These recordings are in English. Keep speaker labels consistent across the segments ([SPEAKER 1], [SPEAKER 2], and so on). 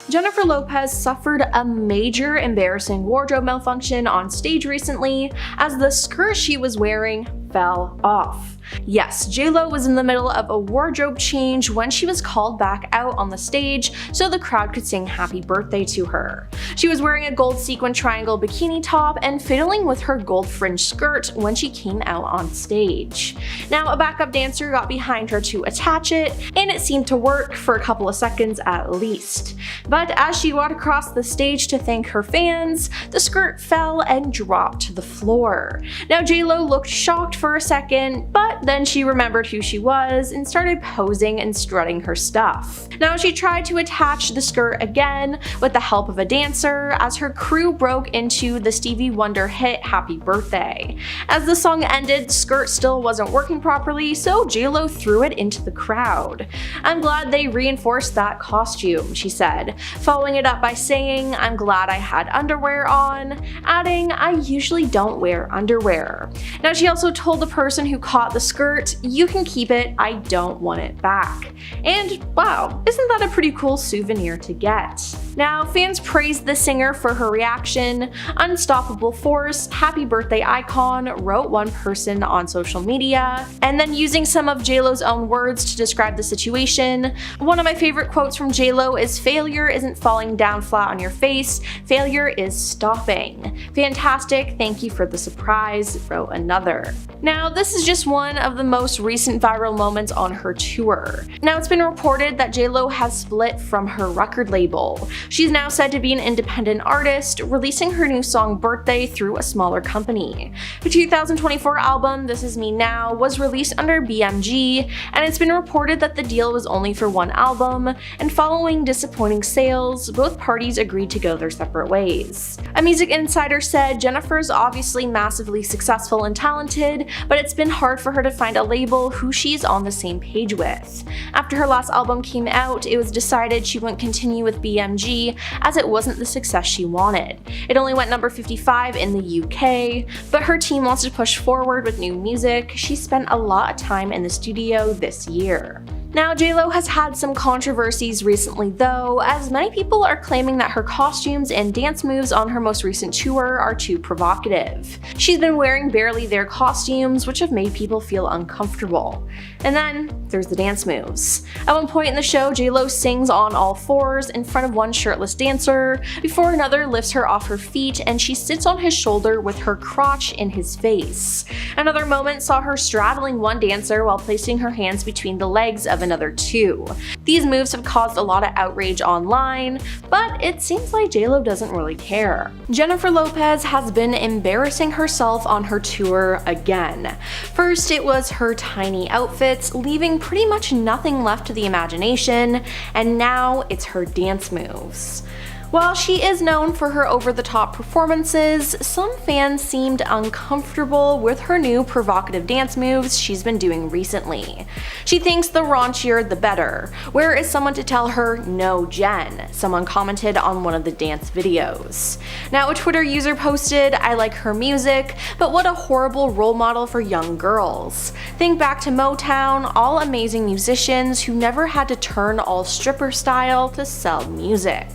[SPEAKER 1] Jennifer Lopez suffered a major embarrassing wardrobe malfunction on stage recently as the skirt she was wearing fell off. Yes, J.Lo was in the middle of a wardrobe change when she was called back out on the stage so the crowd could sing happy birthday to her. She was wearing a gold sequin triangle bikini top and fiddling with her gold fringe skirt when she came out on stage. Now, a backup dancer got behind her to attach it, and it seemed to work for a couple of seconds at least. But as she walked across the stage to thank her fans, the skirt fell and dropped to the floor. Now, J.Lo looked shocked for a second, but then she remembered who she was and started posing and strutting her stuff. Now she tried to attach the skirt again with the help of a dancer as her crew broke into the Stevie Wonder hit Happy Birthday. As the song ended, the skirt still wasn't working properly, so J.Lo threw it into the crowd. "I'm glad they reinforced that costume," she said, following it up by saying, "I'm glad I had underwear on," adding, "I usually don't wear underwear." Now she also told the person who caught the skirt, "You can keep it, I don't want it back." And wow, isn't that a pretty cool souvenir to get? Now, fans praised the singer for her reaction. "Unstoppable force, happy birthday icon," wrote one person on social media. And then using some of J.Lo's own words to describe the situation, one of my favorite quotes from J.Lo is, "Failure isn't falling down flat on your face, failure is stopping." "Fantastic, thank you for the surprise," wrote another. Now, this is just one of the most recent viral moments on her tour. Now, it's been reported that J.Lo has split from her record label. She's now said to be an independent artist, releasing her new song Birthday through a smaller company. Her 2024 album, This Is Me Now, was released under BMG, and it's been reported that the deal was only for one album, and following disappointing sales, both parties agreed to go their separate ways. A music insider said Jennifer's obviously massively successful and talented, but it's been hard for her to find a label who she's on the same page with. After her last album came out, it was decided she wouldn't continue with BMG as it wasn't the success she wanted. It only went number 55 in the UK, but her team wants to push forward with new music. She spent a lot of time in the studio this year. Now, J.Lo has had some controversies recently though, as many people are claiming that her costumes and dance moves on her most recent tour are too provocative. She's been wearing barely their costumes, which have made people feel uncomfortable. And then there's the dance moves. At one point in the show, J.Lo sings on all fours in front of one shirtless dancer, before another lifts her off her feet and she sits on his shoulder with her crotch in his face. Another moment saw her straddling one dancer while placing her hands between the legs of another two. These moves have caused a lot of outrage online, but it seems like J.Lo doesn't really care. Jennifer Lopez has been embarrassing herself on her tour again. First, it was her tiny outfits, leaving pretty much nothing left to the imagination, and now it's her dance moves. While she is known for her over-the-top performances, some fans seemed uncomfortable with her new provocative dance moves she's been doing recently. She thinks the raunchier the better. Where is someone to tell her, "No, Jen?" someone commented on one of the dance videos. Now, a Twitter user posted, "I like her music, but what a horrible role model for young girls. Think back to Motown, all amazing musicians who never had to turn all stripper style to sell music."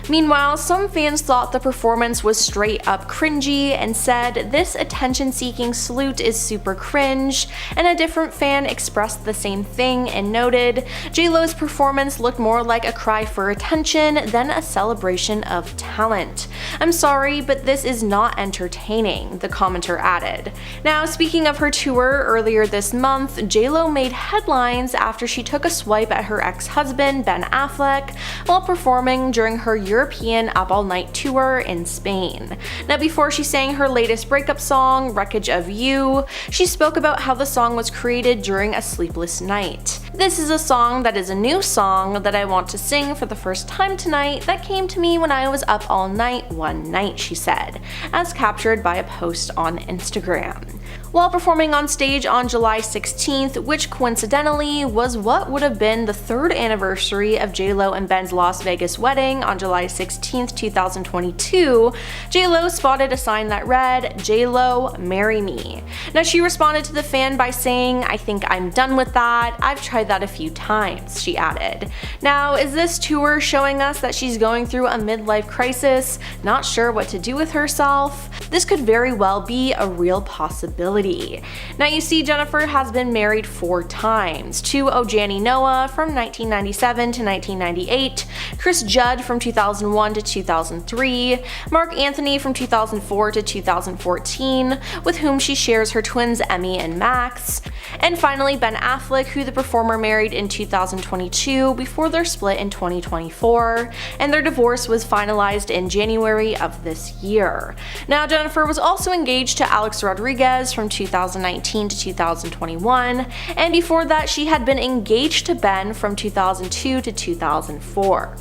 [SPEAKER 1] Meanwhile, some fans thought the performance was straight up cringy and said, "This attention-seeking salute is super cringe," and a different fan expressed the same thing and noted, "J.Lo's performance looked more like a cry for attention than a celebration of talent. I'm sorry, but this is not entertaining," the commenter added. Now, speaking of her tour, earlier this month, J.Lo made headlines after she took a swipe at her ex-husband, Ben Affleck, while performing during her European Up All Night tour in Spain. Now, before she sang her latest breakup song, Wreckage of You, she spoke about how the song was created during a sleepless night. "This is a song that is a new song that I want to sing for the first time tonight that came to me when I was up all night one night," she said, as captured by a post on Instagram. While performing on stage on July 16th, which coincidentally was what would have been the 3rd anniversary of J.Lo and Ben's Las Vegas wedding on July 16th, 2022, J.Lo spotted a sign that read, "J.Lo, marry me." Now, she responded to the fan by saying, "I think I'm done with that. I've tried clarified that a few times, she added. Now, is this tour showing us that she's going through a midlife crisis, not sure what to do with herself? This could very well be a real possibility. Now, you see, Jennifer has been married 4 times, to Ojani Noah from 1997 to 1998, Chris Judd from 2001 to 2003, Mark Anthony from 2004 to 2014, with whom she shares her twins Emmy and Max, and finally Ben Affleck, who the performer married in 2022 before their split in 2024, and their divorce was finalized in January of this year. Now, Jennifer was also engaged to Alex Rodriguez from 2019 to 2021, and before that she had been engaged to Ben from 2002 to 2004.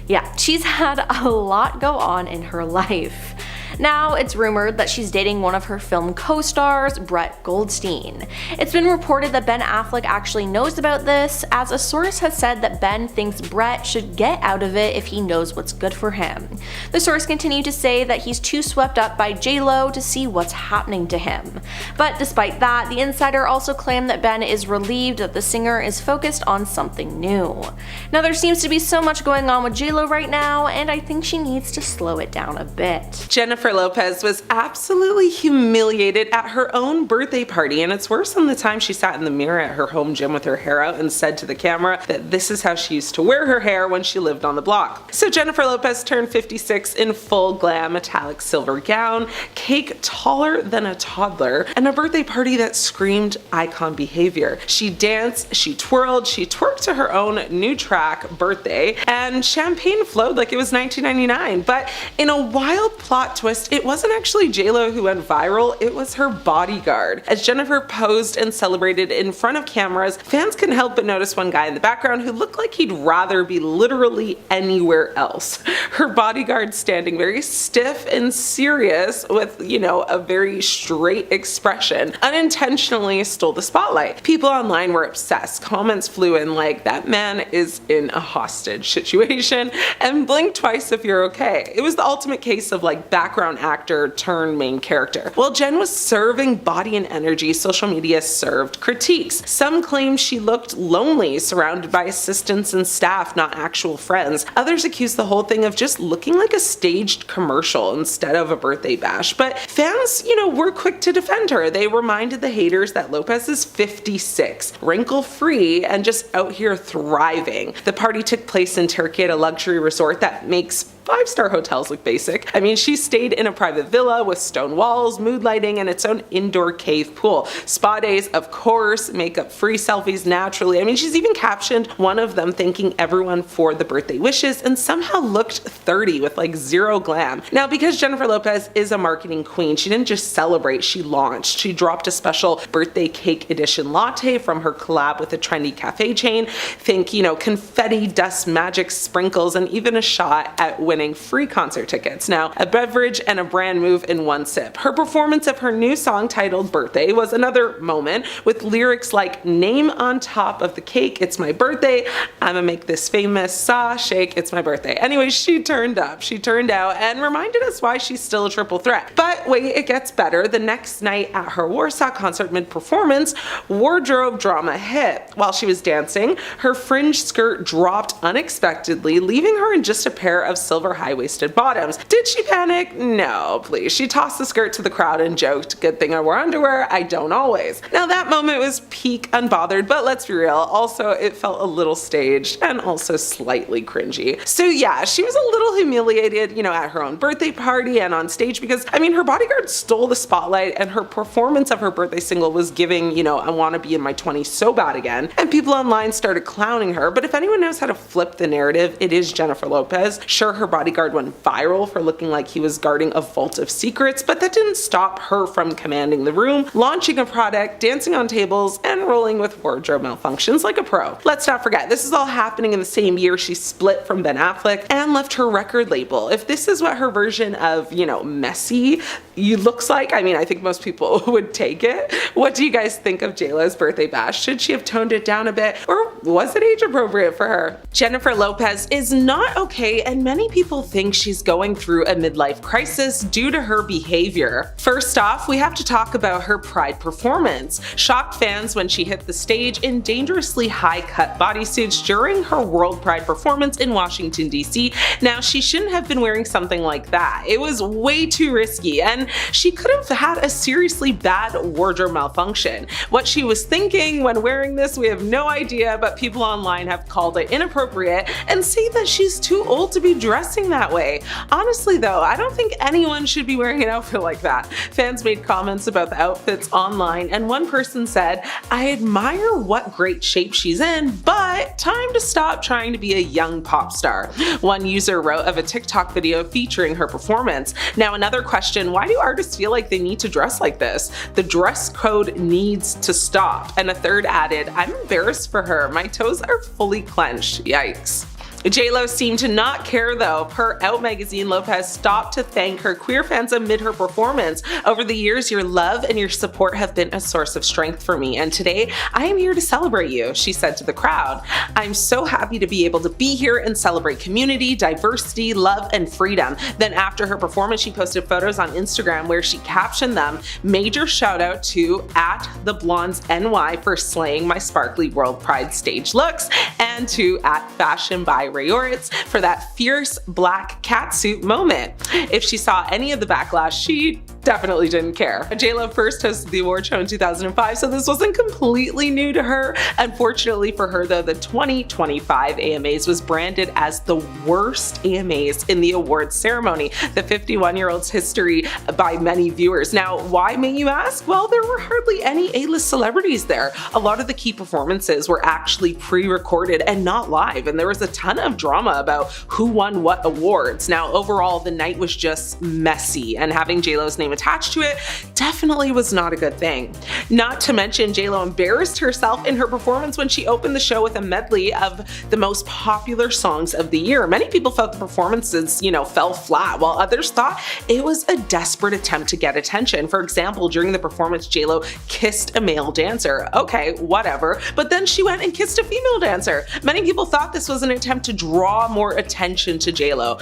[SPEAKER 1] Yeah, she's had a lot go on in her life. Now, it's rumored that she's dating one of her film co-stars, Brett Goldstein. It's been reported that Ben Affleck actually knows about this, as a source has said that Ben thinks Brett should get out of it if he knows what's good for him. The source continued to say that he's too swept up by J.Lo to see what's happening to him. But despite that, the insider also claimed that Ben is relieved that the singer is focused on something new. Now, there seems to be so much going on with J.Lo right now, and I think she needs to slow it down a bit.
[SPEAKER 2] Jennifer Lopez was absolutely humiliated at her own birthday party, and it's worse than the time she sat in the mirror at her home gym with her hair out and said to the camera that this is how she used to wear her hair when she lived on the block. So Jennifer Lopez turned 56 in full glam metallic silver gown, cake taller than a toddler, and a birthday party that screamed icon behavior. She danced, she twirled, she twerked to her own new track, Birthday, and champagne flowed like it was 1999. But in a wild plot twist, it wasn't actually J.Lo who went viral, it was her bodyguard. As Jennifer posed and celebrated in front of cameras, fans couldn't help but notice one guy in the background who looked like he'd rather be literally anywhere else. Her bodyguard standing very stiff and serious with, a very straight expression, unintentionally stole the spotlight. People online were obsessed. Comments flew in like, that man is in a hostage situation, and blink twice if you're okay. It was the ultimate case of like background actor turned main character. While Jen was serving body and energy, social media served critiques. Some claimed she looked lonely, surrounded by assistants and staff, not actual friends. Others accused the whole thing of just looking like a staged commercial instead of a birthday bash. But fans, were quick to defend her. They reminded the haters that Lopez is 56, wrinkle-free, and just out here thriving. The party took place in Turkey at a luxury resort that makes 5-star hotels look basic. I mean, she stayed in a private villa with stone walls, mood lighting, and its own indoor cave pool. Spa days, of course, makeup-free selfies naturally. I mean, she's even captioned one of them thanking everyone for the birthday wishes and somehow looked 30 with like zero glam. Now, because Jennifer Lopez is a marketing queen, she didn't just celebrate, she launched. She dropped a special birthday cake edition latte from her collab with a trendy cafe chain. Think, confetti, dust, magic, sprinkles, and even a shot at winning free concert tickets. Now, a beverage and a brand move in one sip. Her performance of her new song titled Birthday was another moment, with lyrics like, name on top of the cake, it's my birthday, I'ma make this famous, saw, shake, it's my birthday. Anyway, she turned up, she turned out, and reminded us why she's still a triple threat. But wait, it gets better. The next night at her Warsaw concert mid-performance, wardrobe drama hit. While she was dancing, her fringe skirt dropped unexpectedly, leaving her in just a pair of silver high-waisted bottoms. Did she panic? No, please. She tossed the skirt to the crowd and joked, good thing I wore underwear, I don't always. Now that moment was peak unbothered, but let's be real, also it felt a little staged and also slightly cringy. So yeah, she was a little humiliated, at her own birthday party and on stage because, her bodyguard stole the spotlight and her performance of her birthday single was giving, I wanna be in my 20s so bad again, and people online started clowning her. But if anyone knows how to flip the narrative, it is Jennifer Lopez. Sure, her bodyguard went viral for looking like he was guarding a vault of secrets, but that didn't stop her from commanding the room, launching a product, dancing on tables, and rolling with wardrobe malfunctions like a pro. Let's not forget, this is all happening in the same year she split from Ben Affleck and left her record label. If this is what her version of, messy looks like, I think most people would take it. What do you guys think of J.Lo's birthday bash? Should she have toned it down a bit? Or was it age appropriate for her? Jennifer Lopez is not okay, and many people think she's going through a midlife crisis due to her behavior. First off, we have to talk about her Pride performance. Shocked fans when she hit the stage in dangerously high-cut bodysuits during her World Pride performance in Washington, D.C. Now, she shouldn't have been wearing something like that. It was way too risky, and she could have had a seriously bad wardrobe malfunction. What she was thinking when wearing this, we have no idea, but people online have called it inappropriate and say that she's too old to be dressing that way. Honestly though, I don't think anyone should be wearing an outfit like that. Fans made comments about the outfits online, and one person said, "I admire what great shape she's in, but time to stop trying to be a young pop star." One user wrote of a TikTok video featuring her performance. Now another question, why do artists feel like they need to dress like this? The dress code needs to stop. And a third added, "I'm embarrassed for her. My toes are fully clenched. Yikes." J.Lo seemed to not care though. Per Out magazine, Lopez stopped to thank her queer fans amid her performance. "Over the years, your love and your support have been a source of strength for me, and today I am here to celebrate you," she said to the crowd. "I'm so happy to be able to be here and celebrate community, diversity, love, and freedom." Then after her performance, she posted photos on Instagram where she captioned them, "Major shout out to @theblondesNY for slaying my sparkly World Pride stage looks, and to @Fashion by Rayoritz for that fierce black catsuit moment." If she saw any of the backlash, she definitely didn't care. J.Lo first hosted the award show in 2005, so this wasn't completely new to her. Unfortunately for her though, the 2025 AMAs was branded as the worst AMAs in the awards ceremony, the 51-year-old's history by many viewers. Now, why may you ask? Well, there were hardly any A-list celebrities there. A lot of the key performances were actually pre-recorded and not live, and there was a ton of drama about who won what awards. Now, overall, the night was just messy, and having J.Lo's name attached to it definitely was not a good thing. Not to mention, J.Lo embarrassed herself in her performance when she opened the show with a medley of the most popular songs of the year. Many people felt the performances, fell flat, while others thought it was a desperate attempt to get attention. For example, during the performance, J.Lo kissed a male dancer. Okay, whatever, but then she went and kissed a female dancer. Many people thought this was an attempt to draw more attention to J.Lo,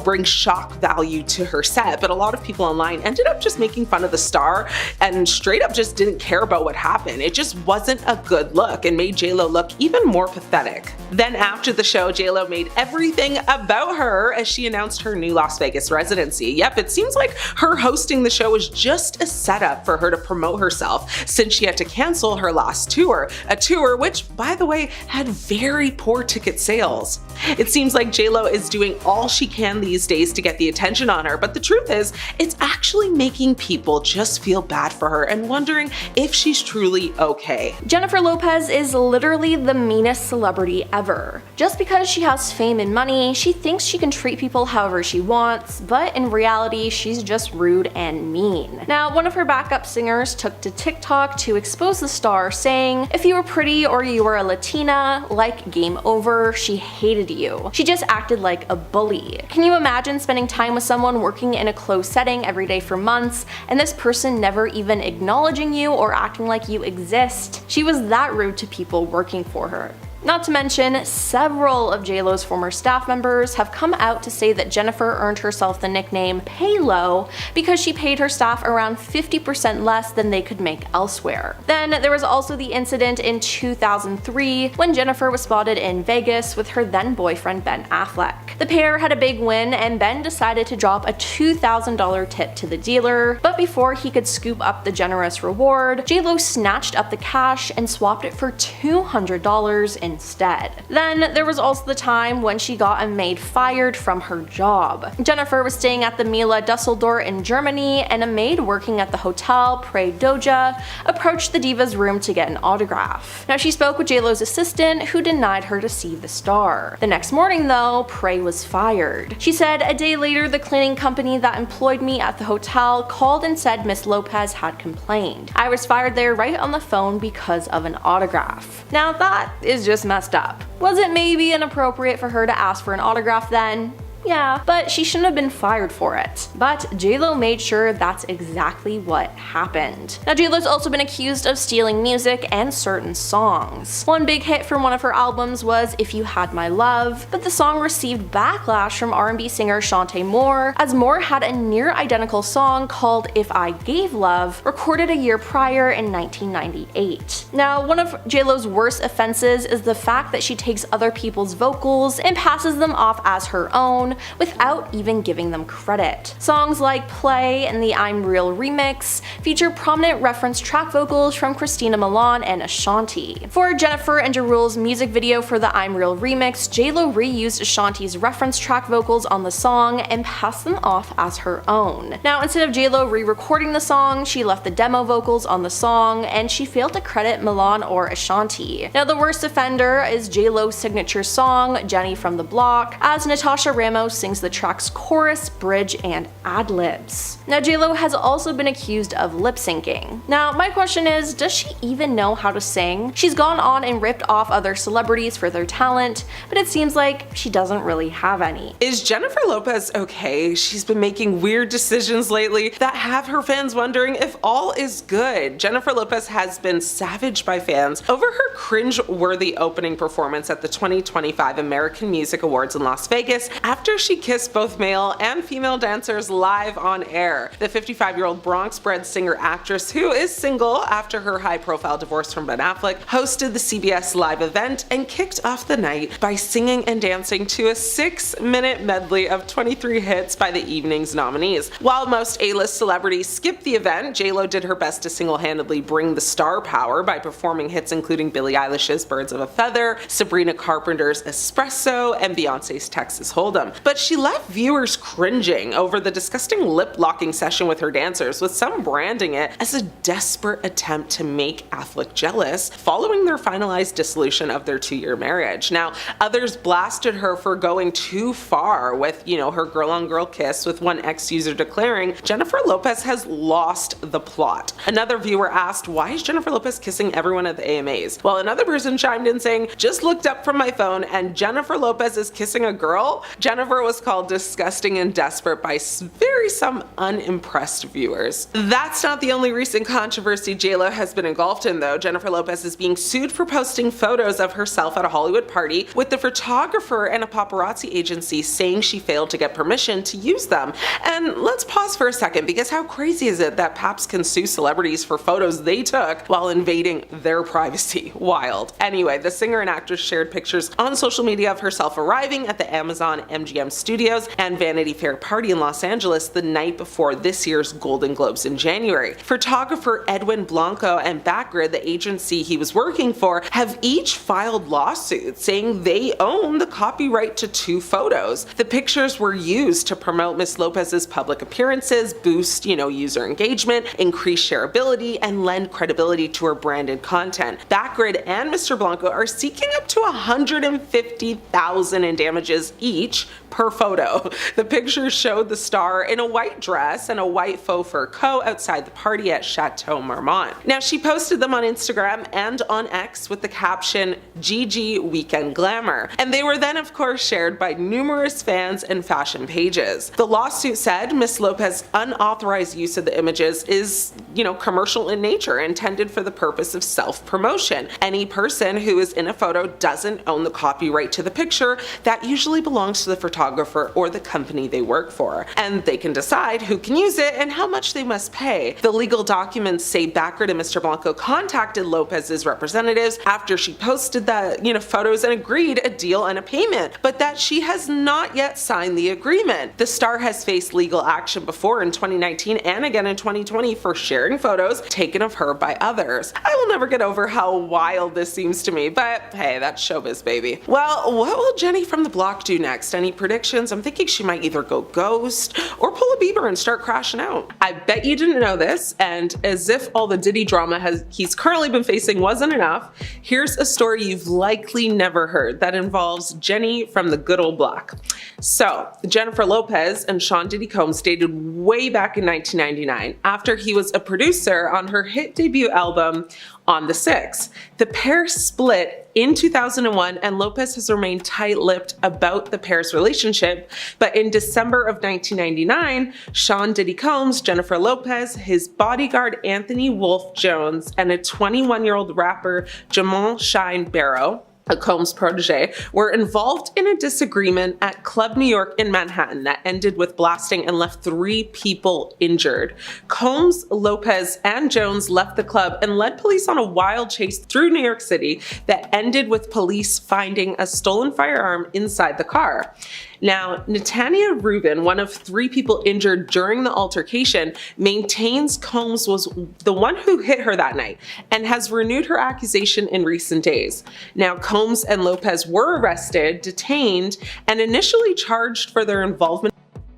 [SPEAKER 2] bring shock value to her set, but a lot of people online ended up just making fun of the star and straight up just didn't care about what happened. It just wasn't a good look and made J.Lo look even more pathetic. Then after the show, J.Lo made everything about her as she announced her new Las Vegas residency. Yep, it seems like her hosting the show was just a setup for her to promote herself, since she had to cancel her last tour, a tour which, by the way, had very poor ticket sales. It seems like J.Lo is doing all she can these days to get the attention on her, but the truth is, it's actually making people just feel bad for her and wondering if she's truly okay.
[SPEAKER 1] Jennifer Lopez is literally the meanest celebrity ever. Just because she has fame and money, she thinks she can treat people however she wants, but in reality, she's just rude and mean. Now, one of her backup singers took to TikTok to expose the star, saying, "If you were pretty or you were a Latina, like game over, she hated you. She just acted like a bully." Can you imagine spending time with someone working in a closed setting every day for months, and this person never even acknowledging you or acting like you exist? She was that rude to people working for her. Not to mention, several of J.Lo's former staff members have come out to say that Jennifer earned herself the nickname Pay-Lo because she paid her staff around 50% less than they could make elsewhere. Then there was also the incident in 2003 when Jennifer was spotted in Vegas with her then boyfriend Ben Affleck. The pair had a big win, and Ben decided to drop a $2,000 tip to the dealer, but before he could scoop up the generous reward, J.Lo snatched up the cash and swapped it for $200 instead. Then there was also the time when she got a maid fired from her job. Jennifer was staying at the Mila Dusseldorf in Germany, and a maid working at the hotel Prey Doja approached the diva's room to get an autograph. Now, she spoke with J.Lo's assistant, who denied her to see the star. The next morning though, Prey was fired. She said, "A day later, the cleaning company that employed me at the hotel called and said Miss Lopez had complained. I was fired there right on the phone because of an autograph." Now that is just messed up. Was it maybe inappropriate for her to ask for an autograph then? Yeah, but she shouldn't have been fired for it. But J.Lo made sure that's exactly what happened. Now J.Lo's also been accused of stealing music and certain songs. One big hit from one of her albums was If You Had My Love, but the song received backlash from R&B singer Shantae Moore, as Moore had a near identical song called If I Gave Love, recorded a year prior in 1998. Now, one of J.Lo's worst offenses is the fact that she takes other people's vocals and passes them off as her own without even giving them credit. Songs like Play and the I'm Real remix feature prominent reference track vocals from Christina Milian and Ashanti. For Jennifer and Ja Rule's music video for the I'm Real remix, J.Lo reused Ashanti's reference track vocals on the song and passed them off as her own. Now, instead of J.Lo re-recording the song, she left the demo vocals on the song, and she failed to credit Milian or Ashanti. Now, the worst offender is J.Lo's signature song, Jenny from the Block, as Natasha Ramos sings the track's chorus, bridge, and ad-libs. Now, J.Lo has also been accused of lip-syncing. Now, my question is, does she even know how to sing? She's gone on and ripped off other celebrities for their talent, but it seems like she doesn't really have any.
[SPEAKER 2] Is Jennifer Lopez okay? She's been making weird decisions lately that have her fans wondering if all is good. Jennifer Lopez has been savaged by fans over her cringe-worthy opening performance at the 2025 American Music Awards in Las Vegas after she kissed both male and female dancers live on air. The 55-year-old Bronx-bred singer-actress, who is single after her high-profile divorce from Ben Affleck, hosted the CBS Live event and kicked off the night by singing and dancing to a 6-minute medley of 23 hits by the evening's nominees. While most A-list celebrities skipped the event, J.Lo did her best to single-handedly bring the star power by performing hits including Billie Eilish's Birds of a Feather, Sabrina Carpenter's Espresso, and Beyonce's Texas Hold'em. But she left viewers cringing over the disgusting lip-locking session with her dancers, with some branding it as a desperate attempt to make Affleck jealous following their finalized dissolution of their 2-year marriage. Now, others blasted her for going too far with, her girl-on-girl kiss, with one ex-user declaring Jennifer Lopez has lost the plot. Another viewer asked, why is Jennifer Lopez kissing everyone at the AMAs? While another person chimed in saying, just looked up from my phone and Jennifer Lopez is kissing a girl? Jennifer was called disgusting and desperate by some unimpressed viewers. That's not the only recent controversy J.Lo has been engulfed in, though. Jennifer Lopez is being sued for posting photos of herself at a Hollywood party, with the photographer and a paparazzi agency saying she failed to get permission to use them. And let's pause for a second, because how crazy is it that paps can sue celebrities for photos they took while invading their privacy? Wild. Anyway, the singer and actress shared pictures on social media of herself arriving at the Amazon MGM Studios and Vanity Fair party in Los Angeles the night before this year's Golden Globes in January. Photographer Edwin Blanco and Backgrid, the agency he was working for, have each filed lawsuits saying they own the copyright to 2 photos. The pictures were used to promote Miss Lopez's public appearances, boost, user engagement, increase shareability, and lend credibility to her branded content. Backgrid and Mr. Blanco are seeking up to $150,000 in damages each per photo. The pictures showed the star in a white dress and a white faux fur coat outside the party at Chateau Marmont. Now, she posted them on Instagram and on X with the caption, GG Weekend Glamour, and they were then of course shared by numerous fans and fashion pages. The lawsuit said Miss Lopez's unauthorized use of the images is, commercial in nature, intended for the purpose of self-promotion. Any person who is in a photo doesn't own the copyright to the picture. That usually belongs to the photographer or the company they work for, and they can decide who can use it and how much they must pay. The legal documents say Backgrid and Mr. Blanco contacted Lopez's representatives after she posted the photos and agreed a deal and a payment, but that she has not yet signed the agreement. The star has faced legal action before in 2019 and again in 2020 for sharing photos taken of her by others. I will never get over how wild this seems to me, but hey, that's showbiz, baby. Well, what will Jenny from the Block do next? Any predictions? I'm thinking she might either go ghost or pull a Bieber and start crashing out. I bet you didn't know this, and as if all the Diddy drama he's currently been facing wasn't enough, here's a story you've likely never heard that involves Jenny from the good old block. So, Jennifer Lopez and Sean Diddy Combs dated way back in 1999 after he was a producer on her hit debut album on the 6th. The pair split in 2001, and Lopez has remained tight-lipped about the pair's relationship, but in December of 1999, Sean Diddy Combs, Jennifer Lopez, his bodyguard Anthony Wolf Jones, and a 21-year-old rapper Jamal Shine Barrow, a Combs protege, were involved in a disagreement at Club New York in Manhattan that ended with blasting and left 3 people injured. Combs, Lopez, and Jones left the club and led police on a wild chase through New York City that ended with police finding a stolen firearm inside the car. Now, Netania Rubin, one of 3 people injured during the altercation, maintains Combs was the one who hit her that night and has renewed her accusation in recent days. Now, Combs and Lopez were arrested, detained, and initially charged for their involvement,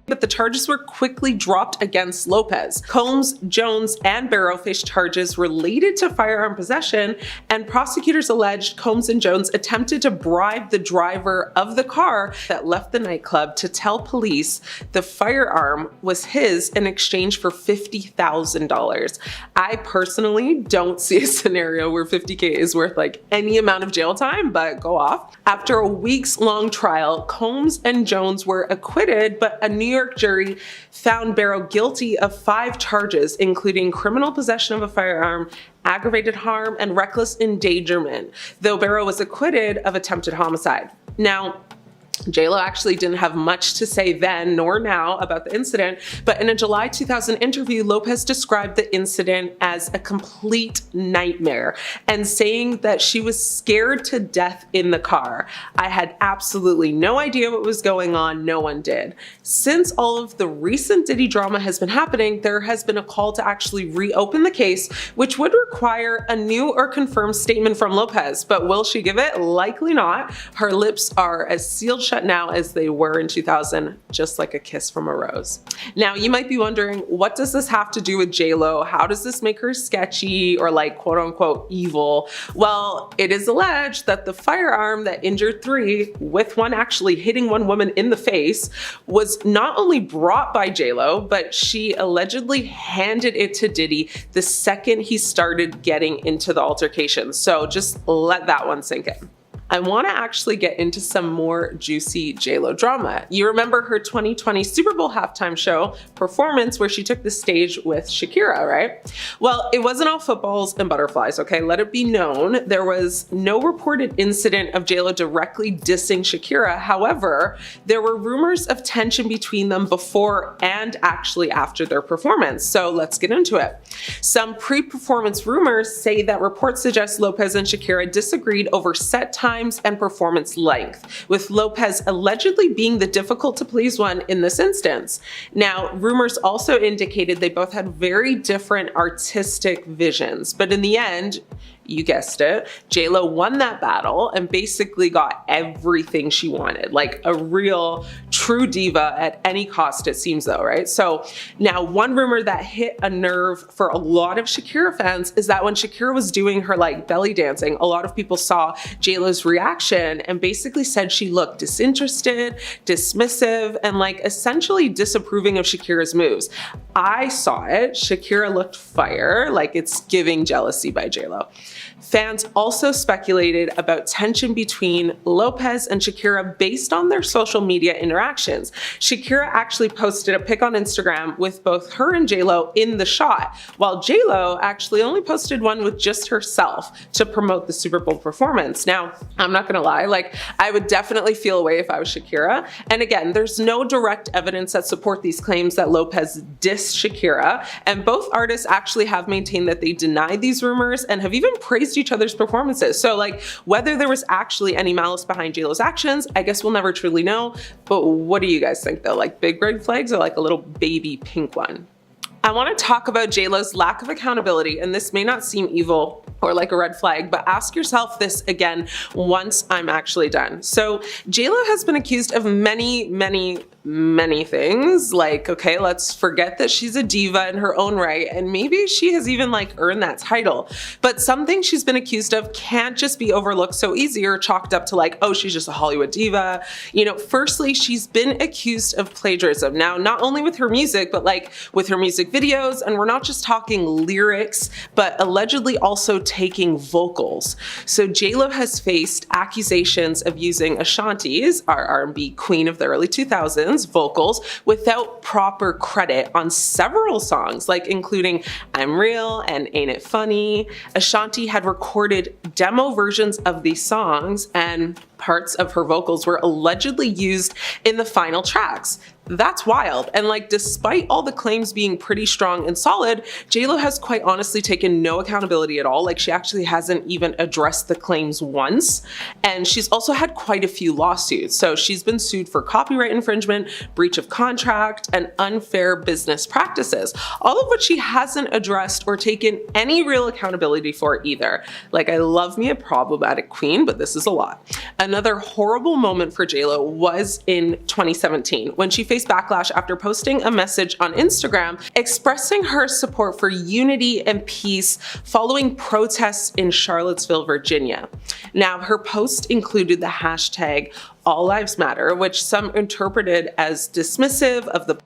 [SPEAKER 2] but the charges were quickly dropped against Lopez. Combs, Jones, and Barrow faced charges related to firearm possession, and prosecutors alleged Combs and Jones attempted to bribe the driver of the car that left the nightclub to tell police the firearm was his in exchange for $50,000. I personally don't see a scenario where $50K is worth like any amount of jail time, but go off. After a weeks-long trial, Combs and Jones were acquitted, but a New York jury found Barrow guilty of 5 charges, including criminal possession of a firearm, aggravated harm, and reckless endangerment, though Barrow was acquitted of attempted homicide. Now, J.Lo actually didn't have much to say then nor now about the incident, but in a July 2000 interview, Lopez described the incident as a complete nightmare and saying that she was scared to death in the car. I had absolutely no idea what was going on. No one did. Since all of the recent Diddy drama has been happening, there has been a call to actually reopen the case, which would require a new or confirmed statement from Lopez. But will she give it? Likely not. Her lips are as sealed shut now as they were in 2000, just like a kiss from a rose. Now, you might be wondering, what does this have to do with J.Lo? How does this make her sketchy or like quote unquote evil? Well, it is alleged that the firearm that injured 3, with one actually hitting one woman in the face, was not only brought by J.Lo, but she allegedly handed it to Diddy the second he started getting into the altercation. So just let that one sink in. I want to actually get into some more juicy J.Lo drama. You remember her 2020 Super Bowl halftime show performance where she took the stage with Shakira, right? Well, it wasn't all footballs and butterflies, okay? Let it be known, there was no reported incident of J.Lo directly dissing Shakira. However, there were rumors of tension between them before and actually after their performance. So let's get into it. Some pre-performance rumors say that reports suggest Lopez and Shakira disagreed over set time and performance length, with Lopez allegedly being the difficult to please one in this instance. Now, rumors also indicated they both had very different artistic visions, but in the end, you guessed it, J.Lo won that battle and basically got everything she wanted, like a real true diva at any cost, it seems though, right? So now one rumor that hit a nerve for a lot of Shakira fans is that when Shakira was doing her like belly dancing, a lot of people saw J.Lo's reaction and basically said she looked disinterested, dismissive, and like essentially disapproving of Shakira's moves. I saw it. Shakira looked fire, like it's giving jealousy by J.Lo. Fans also speculated about tension between Lopez and Shakira based on their social media interactions. Shakira actually posted a pic on Instagram with both her and J.Lo in the shot, while J.Lo actually only posted one with just herself to promote the Super Bowl performance. Now, I'm not gonna lie, like I would definitely feel away if I was Shakira. And again, there's no direct evidence that support these claims that Lopez dissed Shakira, and both artists actually have maintained that they denied these rumors and have even praised each other's performances. So like whether there was actually any malice behind J.Lo's actions, I guess we'll never truly know. But what do you guys think though? Like big red flags or like a little baby pink one? I want to talk about J.Lo's lack of accountability, and this may not seem evil or like a red flag, but ask yourself this again once I'm actually done. So J.Lo has been accused of many many things. Like, okay, let's forget that she's a diva in her own right, and maybe she has even like earned that title. But something she's been accused of can't just be overlooked so easy or chalked up to like, oh, she's just a Hollywood diva. You know, firstly, she's been accused of plagiarism. Now, not only with her music, but like with her music videos, and we're not just talking lyrics, but allegedly also taking vocals. So J.Lo has faced accusations of using Ashanti's, our R&B queen of the early 2000s, vocals without proper credit on several songs, like including I'm Real and Ain't It Funny. Ashanti had recorded demo versions of these songs, and parts of her vocals were allegedly used in the final tracks. That's wild. And like, despite all the claims being pretty strong and solid, J.Lo has quite honestly taken no accountability at all. Like, she actually hasn't even addressed the claims once. And she's also had quite a few lawsuits. So she's been sued for copyright infringement, breach of contract, and unfair business practices, all of which she hasn't addressed or taken any real accountability for either. Like, I love me a problematic queen, but this is a lot. Another horrible moment for J.Lo was in 2017 when she faced backlash after posting a message on Instagram expressing her support for unity and peace following protests in Charlottesville, Virginia. Now, her post included the hashtag All Lives Matter, which some interpreted as dismissive of the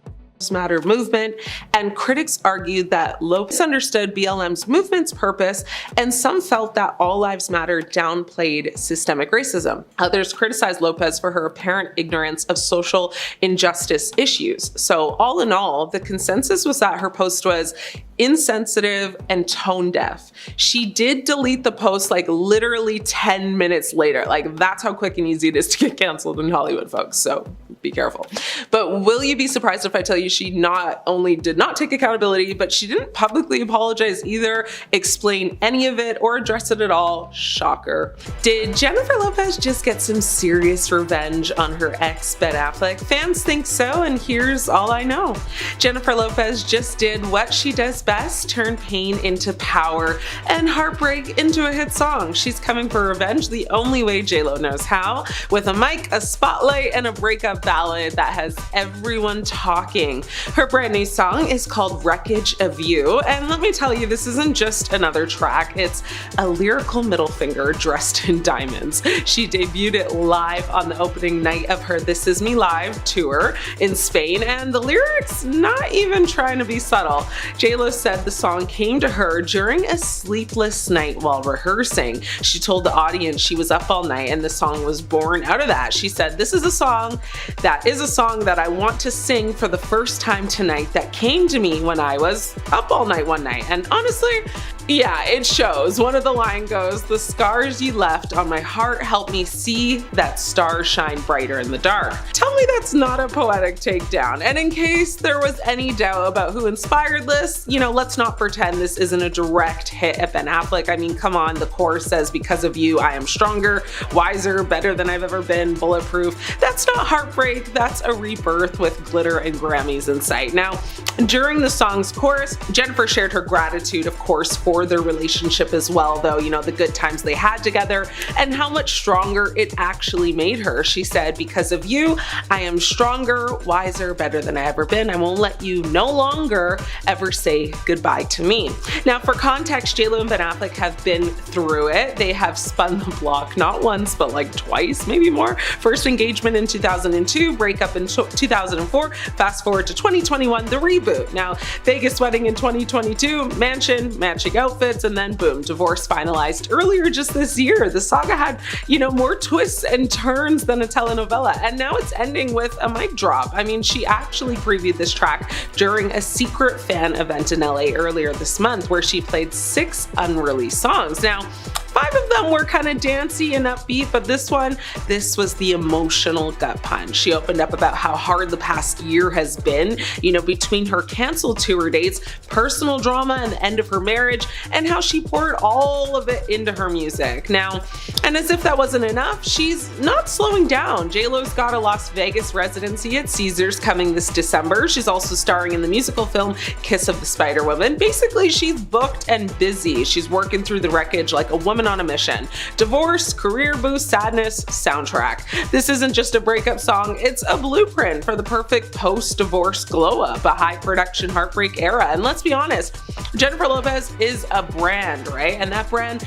[SPEAKER 2] Matter movement, and critics argued that Lopez understood BLM's movement's purpose, and some felt that All Lives Matter downplayed systemic racism. Others criticized Lopez for her apparent ignorance of social injustice issues. So all in all, the consensus was that her post was insensitive and tone deaf. She did delete the post like literally 10 minutes later. Like, that's how quick and easy it is to get canceled in Hollywood, folks. So be careful. But will you be surprised if I tell you she not only did not take accountability, but she didn't publicly apologize either, explain any of it, or address it at all? Shocker. Did Jennifer Lopez just get some serious revenge on her ex, Ben Affleck? Fans think so, and here's all I know. Jennifer Lopez just did what she does best, turn pain into power and heartbreak into a hit song. She's coming for revenge the only way J.Lo knows how, with a mic, a spotlight, and a breakup ballad that has everyone talking. Her brand new song is called Wreckage of You, and let me tell you, this isn't just another track, it's a lyrical middle finger dressed in diamonds. She debuted it live on the opening night of her This Is Me Live tour in Spain, and the lyrics not even trying to be subtle. J.Lo said the song came to her during a sleepless night while rehearsing. She told the audience she was up all night and the song was born out of that. She said, "This is a song that I want to sing for the first time tonight that came to me when I was up all night one night." And honestly, yeah, it shows. One of the lines goes, "The scars you left on my heart help me see that stars shine brighter in the dark." Tell me that's not a poetic takedown. And in case there was any doubt about who inspired this, you know, let's not pretend this isn't a direct hit at Ben Affleck. I mean, come on, the chorus says, "Because of you, I am stronger, wiser, better than I've ever been, bulletproof." That's not heartbreak, that's a rebirth with glitter and Grammys in sight. Now, during the song's chorus, Jennifer shared her gratitude, of course, for their relationship as well, though, you know, the good times they had together and how much stronger it actually made her. She said, "Because of you, I am stronger, wiser, better than I ever been. I won't let you no longer ever say goodbye to me." Now, for context, J.Lo and Ben Affleck have been through it. They have spun the block not once, but like twice, maybe more. First engagement in 2002, breakup in 2004, fast forward to 2021, the reboot. Now, Vegas wedding in 2022, mansion, matching outfits, and then boom, divorce finalized earlier just this year. The saga had, you know, more twists and turns than a telenovela, and now it's ending with a mic drop. I mean, she actually previewed this track during a secret fan event in LA earlier this month where she played 6 unreleased songs. Now, 5 of them were kind of dancey and upbeat, but this was the emotional gut punch. She opened up about how hard the past year has been, you know, between her canceled tour dates, personal drama, and the end of her marriage, and how she poured all of it into her music. Now, and as if that wasn't enough, she's not slowing down. J.Lo's got a Las Vegas residency at Caesars coming this December. She's also starring in the musical film Kiss of the Spider Woman. Basically, she's booked and busy. She's working through the wreckage like a woman woman on a mission. Divorce, career boost, sadness, soundtrack. This isn't just a breakup song, it's a blueprint for the perfect post-divorce glow-up, a high-production heartbreak era. And let's be honest, Jennifer Lopez is a brand, right? And that brand,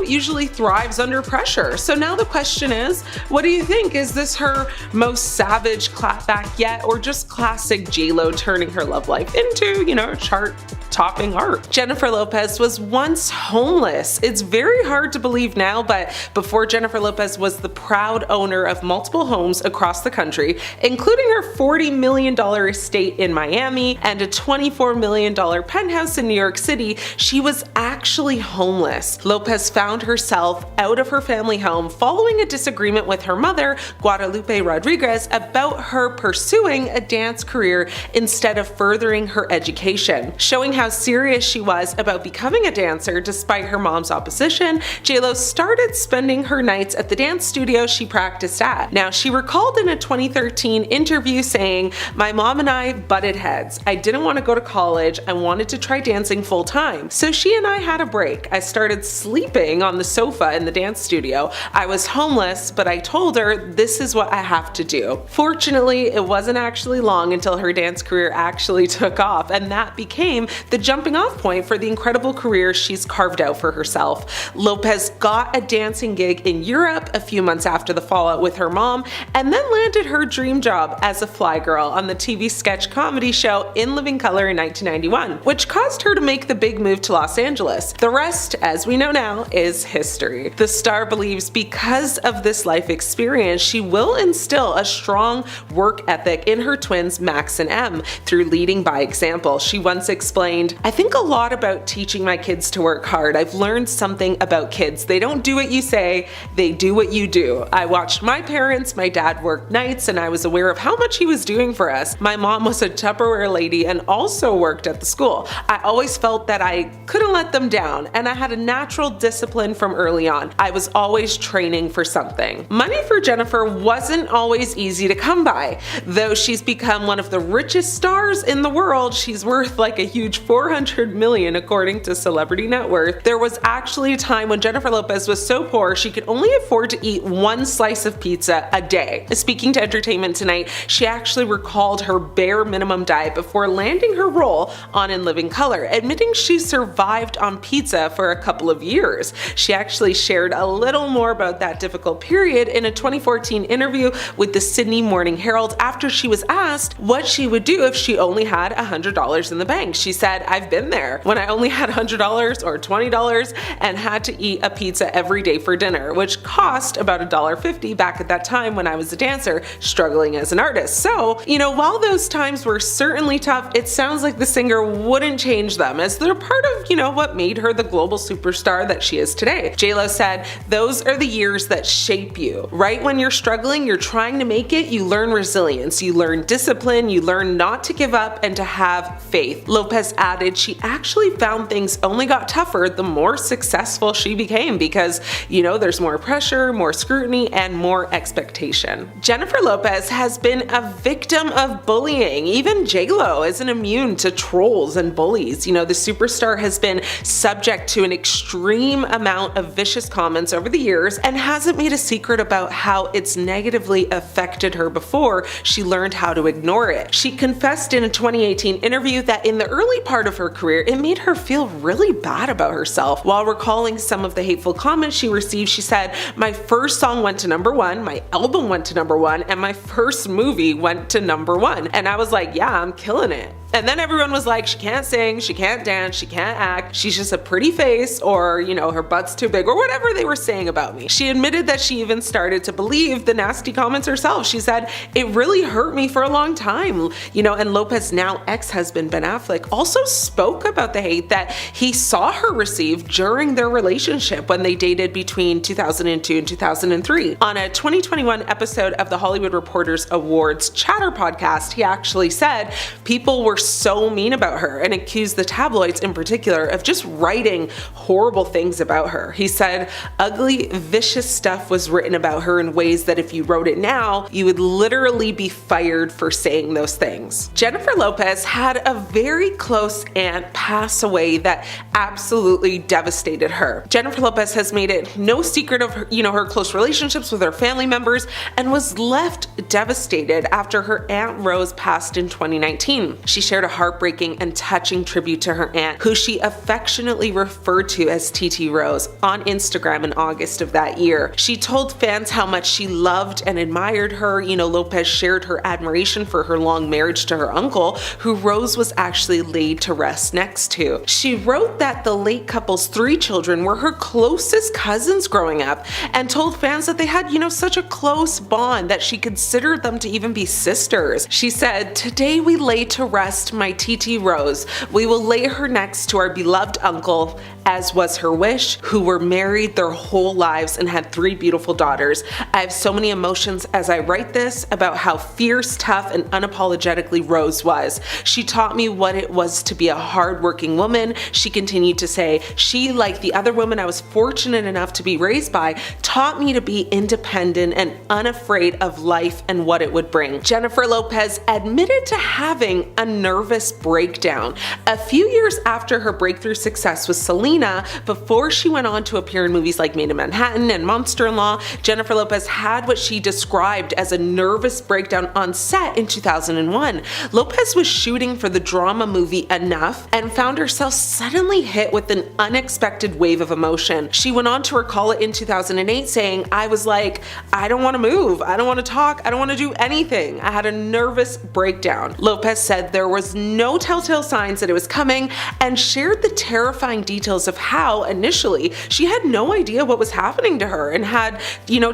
[SPEAKER 2] usually thrives under pressure. So now the question is, what do you think? Is this her most savage clapback yet, or just classic J.Lo turning her love life into, chart-topping art? Jennifer Lopez was once homeless. It's very hard to believe now, but before Jennifer Lopez was the proud owner of multiple homes across the country, including her $40 million estate in Miami and a $24 million penthouse in New York City, she was actually homeless. Lopez found herself out of her family home following a disagreement with her mother, Guadalupe Rodriguez, about her pursuing a dance career instead of furthering her education. Showing how serious she was about becoming a dancer despite her mom's opposition, J.Lo started spending her nights at the dance studio she practiced at. Now, she recalled in a 2013 interview saying, "My mom and I butted heads. I didn't want to go to college. I wanted to try dancing full time. So she and I had a break. I started sleeping on the sofa in the dance studio. I was homeless, but I told her this is what I have to do." Fortunately, it wasn't actually long until her dance career actually took off, and that became the jumping off point for the incredible career she's carved out for herself. Lopez got a dancing gig in Europe a few months after the fallout with her mom, and then landed her dream job as a fly girl on the TV sketch comedy show In Living Color in 1991, which caused her to make the big move to Los Angeles. The rest, as we know now, is history. The star believes because of this life experience, she will instill a strong work ethic in her twins Max and Em through leading by example. She once explained, "I think a lot about teaching my kids to work hard. I've learned something about kids. They don't do what you say, they do what you do. I watched my parents, my dad worked nights, and I was aware of how much he was doing for us. My mom was a Tupperware lady and also worked at the school. I always felt that I couldn't let them down, and I had a natural discipline from early on. I was always training for something." Money for Jennifer wasn't always easy to come by. Though she's become one of the richest stars in the world, she's worth like a huge $400 million according to Celebrity Net Worth, there was actually a time when Jennifer Lopez was so poor she could only afford to eat one slice of pizza a day. Speaking to Entertainment Tonight, she actually recalled her bare minimum diet before landing her role on In Living Color, admitting she survived on pizza for a couple of years. She actually shared a little more about that difficult period in a 2014 interview with the Sydney Morning Herald after she was asked what she would do if she only had $100 in the bank. She said, "I've been there when I only had $100 or $20 and had to eat a pizza every day for dinner, which cost about $1.50 back at that time when I was a dancer struggling as an artist." So, while those times were certainly tough, it sounds like the singer wouldn't change them, as they're part of, what made her the global superstar that she is today. J.Lo said, "Those are the years that shape you. Right when you're struggling, you're trying to make it, you learn resilience, you learn discipline, you learn not to give up and to have faith." Lopez added she actually found things only got tougher the more successful she became because, there's more pressure, more scrutiny, and more expectation. Jennifer Lopez has been a victim of bullying. Even J.Lo isn't immune to trolls and bullies. The superstar has been subject to an extreme amount of vicious comments over the years and hasn't made a secret about how it's negatively affected her before she learned how to ignore it. She confessed in a 2018 interview that in the early part of her career, it made her feel really bad about herself. While recalling some of the hateful comments she received, she said, "My first song went to #1, my album went to #1, and my first movie went to #1. And I was like, yeah, I'm killing it." And then everyone was like, she can't sing, she can't dance, she can't act, she's just a pretty face, or, her butt's too big, or whatever they were saying about me. She admitted that she even started to believe the nasty comments herself. She said, "It really hurt me for a long time." And Lopez's now ex-husband, Ben Affleck, also spoke about the hate that he saw her receive during their relationship when they dated between 2002 and 2003. On a 2021 episode of the Hollywood Reporters Awards Chatter podcast, he actually said, "People were so mean about her," and accused the tabloids in particular of just writing horrible things things about her. He said, ugly, vicious stuff was written about her in ways that if you wrote it now, you would literally be fired for saying those things. Jennifer Lopez had a very close aunt pass away that absolutely devastated her. Jennifer Lopez has made it no secret of her close relationships with her family members, and was left devastated after her Aunt Rose passed in 2019. She shared a heartbreaking and touching tribute to her aunt, who she affectionately referred to as TT Rose, on Instagram in August of that year. She told fans how much she loved and admired her. Lopez shared her admiration for her long marriage to her uncle, who Rose was actually laid to rest next to. She wrote that the late couple's 3 children were her closest cousins growing up, and told fans that they had, such a close bond that she considered them to even be sisters. She said, "Today we lay to rest my TT Rose. We will lay her next to our beloved uncle, as was her wish, who were married their whole lives and had 3 beautiful daughters. I have so many emotions as I write this about how fierce, tough, and unapologetically Rose was. She taught me what it was to be a hard-working woman." She continued to say, "She, like the other women I was fortunate enough to be raised by, taught me to be independent and unafraid of life and what it would bring." Jennifer Lopez admitted to having a nervous breakdown a few years after her breakthrough success with Selena. Before she went on to appear in movies like Made in Manhattan and Monster-in-Law, Jennifer Lopez had what she described as a nervous breakdown on set in 2001. Lopez was shooting for the drama movie Enough and found herself suddenly hit with an unexpected wave of emotion. She went on to recall it in 2008, saying, "I was like, I don't want to move, I don't want to talk, I don't want to do anything. I had a nervous breakdown." Lopez said there was no telltale signs that it was coming, and shared the terrifying details of how, initially, she had no idea what was happening to her and had,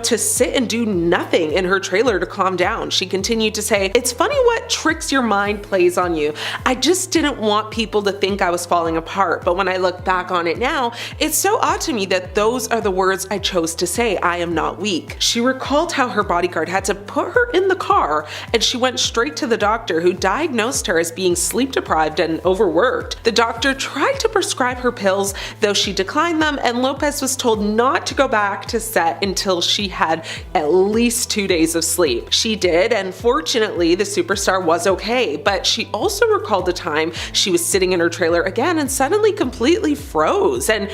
[SPEAKER 2] to sit and do nothing in her trailer to calm down. She continued to say, "It's funny what tricks your mind plays on you. I just didn't want people to think I was falling apart, but when I look back on it now, it's so odd to me that those are the words I chose to say. I am not weak." She recalled how her bodyguard had to put her in the car, and she went straight to the doctor, who diagnosed her as being sleep deprived and overworked. The doctor tried to prescribe her pills, though she declined them, and Lopez was told not to go back to set until she had at least 2 days of sleep. She did, and fortunately the superstar was okay, but she also recalled a time she was sitting in her trailer again and suddenly completely froze, and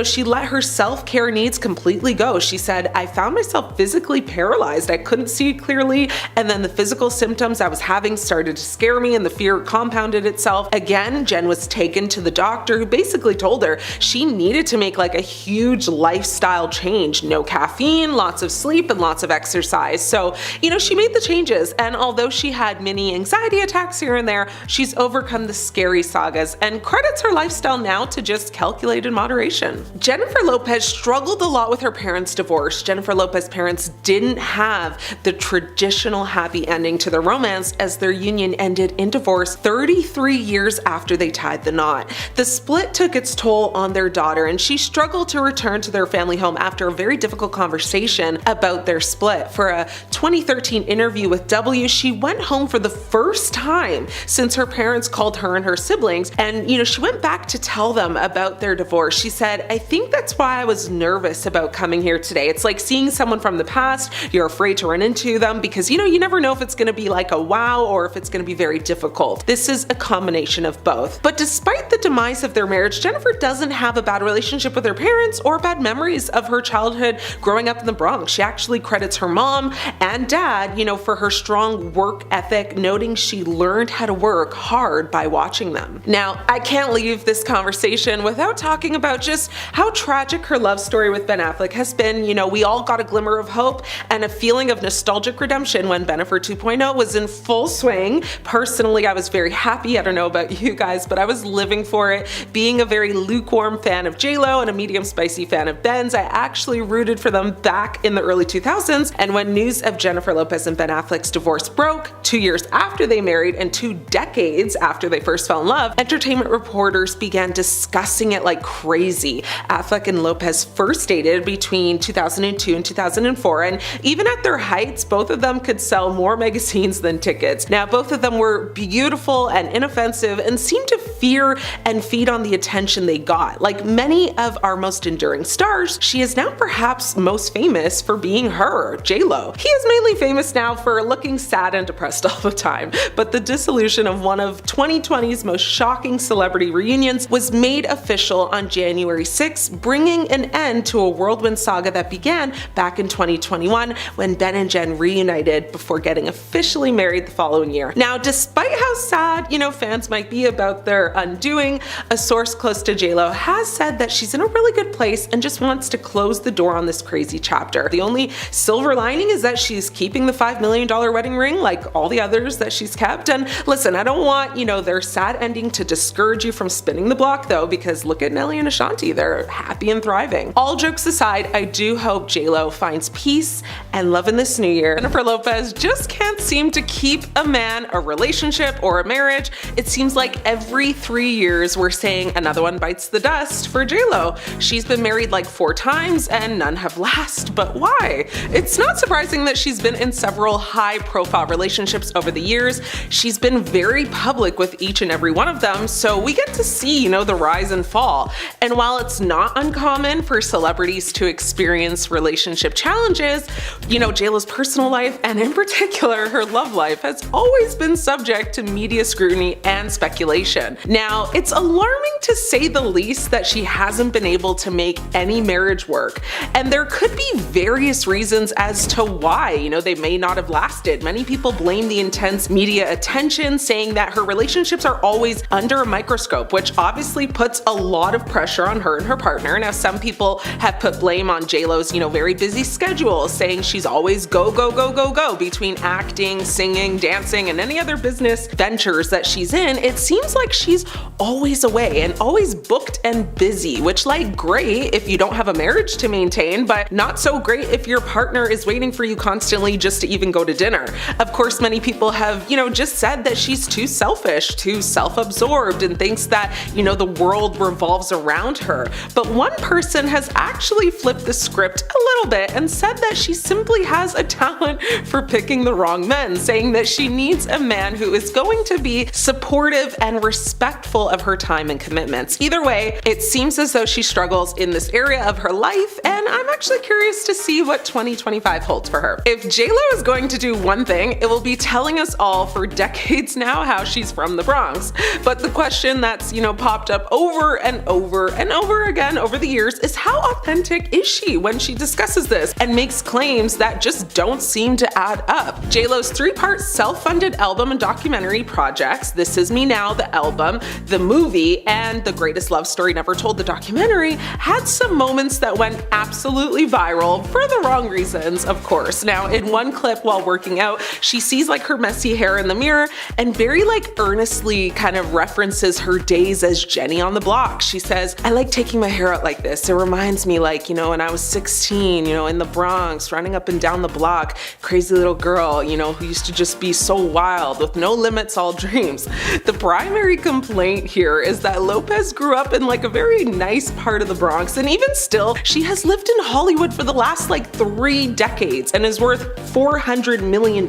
[SPEAKER 2] she let her self-care needs completely go. She said, "I found myself physically paralyzed. I couldn't see clearly, and then the physical symptoms I was having started to scare me, and the fear compounded itself." Again, Jen was taken to the doctor, who basically told her she needed to make like a huge lifestyle change. No caffeine, lots of sleep, and lots of exercise. So, she made the changes, and although she had many anxiety attacks here and there, she's overcome the scary sagas and credits her lifestyle now to just calculated moderation. Jennifer Lopez struggled a lot with her parents' divorce. Jennifer Lopez's parents didn't have the traditional happy ending to their romance, as their union ended in divorce 33 years after they tied the knot. The split took its toll on their daughter, and she struggled to return to their family home after a very difficult conversation about their split. For a 2013 interview with W, she went home for the first time since her parents called her and her siblings, and she went back to tell them about their divorce. She said, "I think that's why I was nervous about coming here today. It's like seeing someone from the past. You're afraid to run into them because you never know if it's going to be like a wow or if it's going to be very difficult. This is a combination of both." But despite the demise of their marriage, Jennifer doesn't have a bad relationship with her parents or bad memories of her childhood growing up in the Bronx. She actually credits her mom and dad, for her strong work ethic, noting she learned how to work hard by watching them. Now, I can't leave this conversation without talking about just how tragic her love story with Ben Affleck has been. We all got a glimmer of hope and a feeling of nostalgic redemption when Bennifer 2.0 was in full swing. Personally, I was very happy. I don't know about you guys, but I was living for it. Being a very lukewarm fan of J.Lo and a medium spicy fan of Ben's, I actually rooted for them back in the early 2000s, and when news of Jennifer Lopez and Ben Affleck's divorce broke, 2 years after they married and 2 decades after they first fell in love, entertainment reporters began discussing it like crazy. Affleck and Lopez first dated between 2002 and 2004, and even at their heights, both of them could sell more magazines than tickets. Now, both of them were beautiful and inoffensive and seemed to fear and feed on the attention they got. Like many of our most enduring stars, she is now perhaps most famous for being her, J.Lo. He is mainly famous now for looking sad and depressed all the time, but the dissolution of one of 2020's most shocking celebrity reunions was made official on January 6, bringing an end to a whirlwind saga that began back in 2021 when Ben and Jen reunited before getting officially married the following year. Now, despite how sad, fans might be about their undoing, a source close to J.Lo has said that she's in a really good place and just wants to close the door on this crazy chapter. The only silver lining is that she's keeping the $5 million wedding ring like all the others that she's kept. And listen, I don't want, their sad ending to discourage you from spinning the block though, because look at Nelly and Ashanti, they're happy and thriving. All jokes aside, I do hope J.Lo finds peace and love in this new year. Jennifer Lopez just can't seem to keep a man, a relationship, or a marriage. It seems like every 3 years we're saying another one bites the dust for J.Lo. She's been married like 4 times and none have lasted, but why? It's not surprising that she's been in several high-profile relationships over the years. She's been very public with each and every one of them, so we get to see, the rise and fall. And while it's not uncommon for celebrities to experience relationship challenges, J.Lo's personal life, and in particular her love life, has always been subject to media scrutiny and speculation. Now, it's alarming to say the least that she hasn't been able to make any marriage work, and there could be various reasons as to why, they may not have lasted. Many people blame the intense media attention, saying that her relationships are always under a microscope, which obviously puts a lot of pressure on her and her partner. Now, some people have put blame on J.Lo's, very busy schedule, saying she's always go, go, go, go, go between acting, singing, dancing, and any other business ventures that she's in. It seems like she's always away and always booked and busy, which great if you don't have a marriage to maintain, but not so great if your partner is waiting for you constantly just to even go to dinner. Of course, many people have, just said that she's too selfish, too self-absorbed, and thinks that, the world revolves around her. But one person has actually flipped the script a little bit and said that she simply has a talent for picking the wrong men, saying that she needs a man who is going to be supportive and respectful of her time and commitments. Either way, it seems as though she struggles in this area of her life, and I'm actually curious to see what 2025 holds for her. If J.Lo is going to do one thing, it will be telling us all for decades now how she's from the Bronx. But the question that's, popped up over and over and over again over the years is how authentic is she when she discusses this and makes claims that just don't seem to add up. J.Lo's 3-part self-funded album and documentary projects, This Is Me Now, the album, the movie, and The Greatest Love Story Never Told, the documentary, had some moments that went absolutely viral for the wrong reasons, of course. Now, in one clip while working out, she sees her messy hair in the mirror and very earnestly kind of references her days as Jenny on the block. She says, I like taking my hair out like this. It reminds me when I was 16, in the Bronx, running up and down the block, crazy little girl, who used to just be so wild with no limits, all dreams. The primary complaint here is that Lopez grew up in a very nice part of the Bronx, and even still, she has lived in Hollywood for the last 3 decades and is worth $400 million.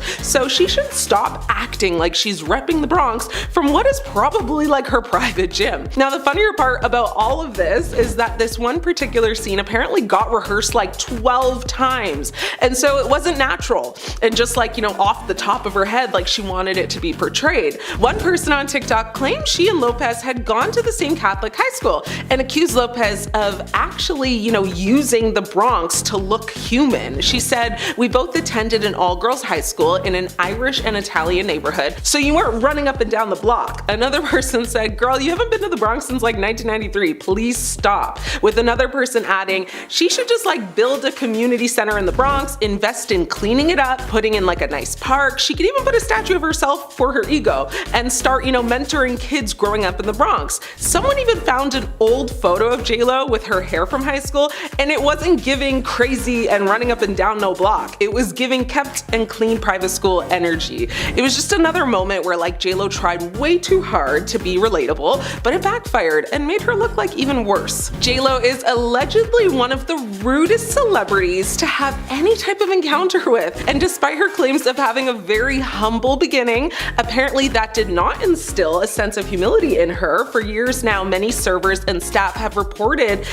[SPEAKER 2] So she should stop acting like she's repping the Bronx from what is probably her private gym. Now, the funnier part about all of this is that this one particular scene apparently got rehearsed 12 times, and so it wasn't natural and just off the top of her head she wanted it to be portrayed. One person on TikTok claimed she and Lopez had gone to the same Catholic high school and accused Lopez of actually, using the Bronx to look human. She said, we both attended an all-girls high school in an Irish and Italian neighborhood, so you weren't running up and down the block. Another person said, girl, you haven't been to the Bronx since 1993, please stop. With another person adding, she should just build a community center in the Bronx, invest in cleaning it up, putting in a nice park. She could even put a statue of herself for her ego and start, mentoring kids growing up in the Bronx. Someone even found an old photo of J.Lo with her hair from high school, and it wasn't giving crazy and running up and down no block. It was giving kept and clean private school energy. It was just another moment where J.Lo tried way too hard to be relatable, but it backfired and made her look even worse. J.Lo is allegedly one of the rudest celebrities to have any type of encounter with, and despite her claims of having a very humble beginning, apparently that did not instill a sense of humility in her. For years now, many servers and staff have reported,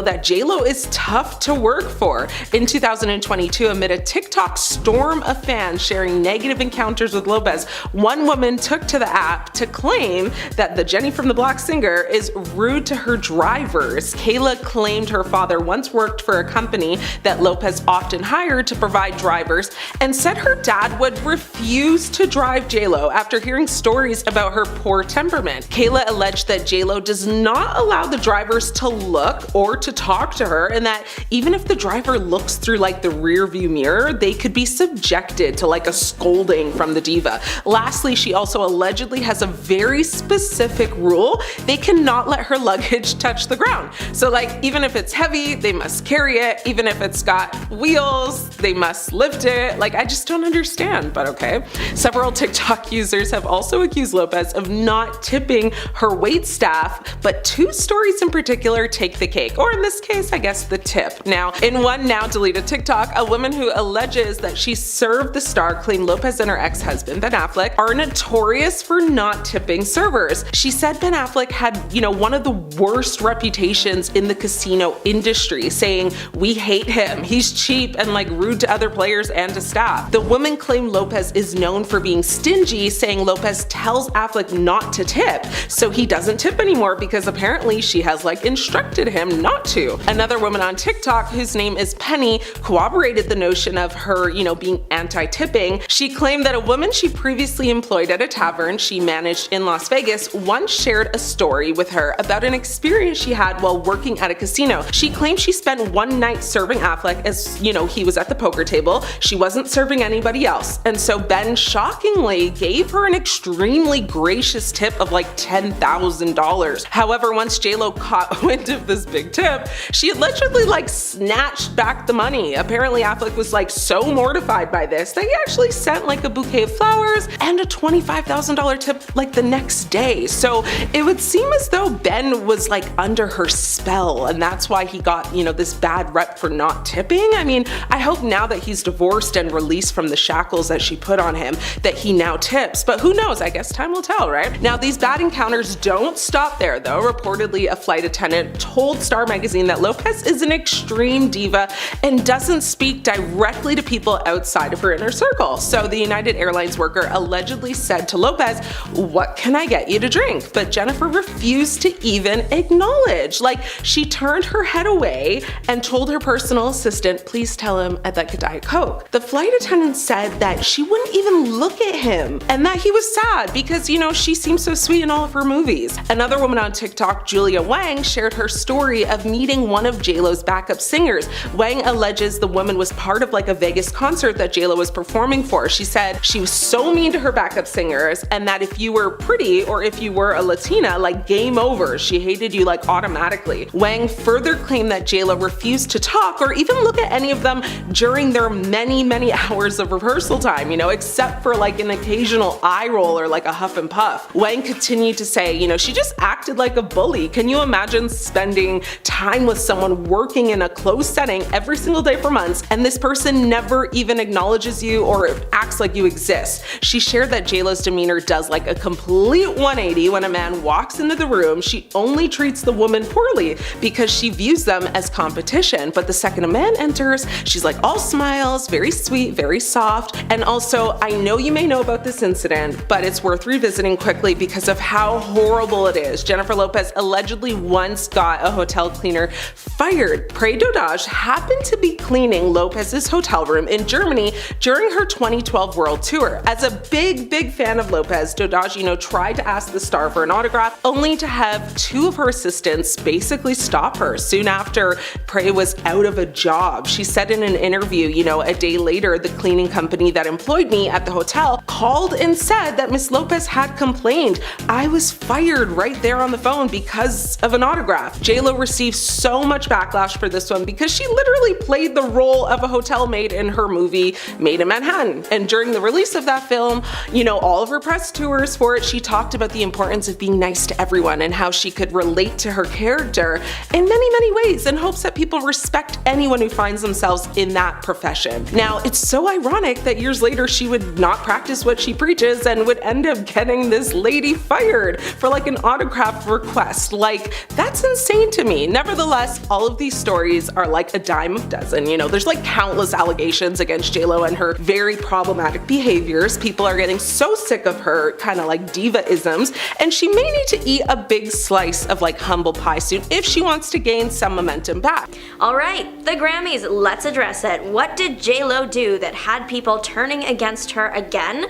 [SPEAKER 2] that J.Lo is tough to work for. In 2022, amid a TikTok storm of fans sharing negative encounters with Lopez, one woman took to the app to claim that the Jenny from the Block singer is rude to her drivers. Kayla claimed her father once worked for a company that Lopez often hired to provide drivers and said her dad would refuse to drive J.Lo after hearing stories about her poor temperament. Kayla alleged that J.Lo does not allow the drivers to look or to talk to her, and that even if the driver looks through the rear view mirror, they could be subjected to a scolding from the diva. Lastly, she also allegedly has a very specific rule. They cannot let her luggage touch the ground. So even if it's heavy, they must carry it. Even if it's got wheels, they must lift it. I just don't understand, but okay. Several TikTok users have also accused Lopez of not tipping her wait staff, but two stories in particular take the cake, or in this case, I guess the tip. Now, in one now deleted TikTok, a woman who alleges that she served the star claimed Lopez and her ex-husband, Ben Affleck, are notorious for not tipping servers. She said Ben Affleck had, one of the worst reputations in the casino industry, saying, "We hate him. He's cheap and rude to other players and to staff." The woman claimed Lopez is known for being stingy, saying Lopez tells Affleck not to tip, so he doesn't tip anymore because apparently she has instructed him not to. Another woman on TikTok, whose name is Penny, corroborated the notion of her, being anti-tipping. She claimed that a woman she previously employed at a tavern she managed in Las Vegas once shared a story with her about an experience she had while working at a casino. She claimed she spent one night serving Affleck as, he was at the poker table. She wasn't serving anybody else. And so Ben shockingly gave her an extremely gracious tip of $10,000. However, once J.Lo caught wind of this big tip, she allegedly snatched back the money. Apparently Affleck was so mortified by this that he actually sent a bouquet of flowers and a $25,000 tip the next day. So it would seem as though Ben was under her spell, and that's why he got, this bad rep for not tipping. I mean, I hope now that he's divorced and released from the shackles that she put on him that he now tips, but who knows? I guess time will tell, right? Now, these bad encounters don't stop there though. Reportedly, a flight attendant told Star Magazine that Lopez is an extreme diva and doesn't speak directly to people outside of her inner circle. So the United Airlines worker allegedly said to Lopez, "What can I get you to drink?" But Jennifer refused to even acknowledge. She turned her head away and told her personal assistant, "Please tell him I'd like a Diet Coke." The flight attendant said that she wouldn't even look at him and that he was sad because, she seems so sweet in all of her movies. Another woman on TikTok, Julia Wang, shared her story of meeting one of J.Lo's backup singers. Wang alleges the woman was part of a Vegas concert that J.Lo was performing for. She said she was so mean to her backup singers and that if you were pretty or if you were a Latina, game over. She hated you automatically. Wang further claimed that J.Lo refused to talk or even look at any of them during their many hours of rehearsal time, except for an occasional eye roll or a huff and puff. Wang continued to say, she just acted like a bully. Can you imagine spending time with someone working in a closed setting every single day for months and this person never even acknowledges you or acts like you exist? She shared that J.Lo's demeanor does a complete 180 when a man walks into the room. She only treats the woman poorly because she views them as competition. But the second a man enters, she's all smiles, very sweet, very soft. And also, I know you may know about this incident, but it's worth revisiting quickly because of how horrible it is. Jennifer Lopez allegedly once got a hotel cleaner fired. Prey Dodage happened to be cleaning Lopez's hotel room in Germany during her 2012 world tour. As a big fan of Lopez, Dodage, tried to ask the star for an autograph, only to have two of her assistants basically stop her soon after Prey was out of a job. She said in an interview, a day later, the cleaning company that employed me at the hotel called and said that Miss Lopez had complained. I was fired right there on the phone because of an autograph. J.Lo received so much backlash for this one because she literally played the role of a hotel maid in her movie Made in Manhattan. And during the release of that film, all of her press tours for it, she talked about the importance of being nice to everyone and how she could relate to her character in many ways in hopes that people respect anyone who finds themselves in that profession. Now, it's so ironic that years later she would not practice what she preaches and would end up getting this lady fired for like an autograph request. Like, that's insane to me. Nevertheless, all of these stories are like a dime a dozen. You know, there's like countless allegations against J.Lo and her very problematic behaviors. People are getting so sick of her kind of like diva-isms, and she may need to eat a big slice of like humble pie soup if she wants to gain some momentum back.
[SPEAKER 1] Alright, the Grammys, let's address it. What did J.Lo do that had people turning against her again?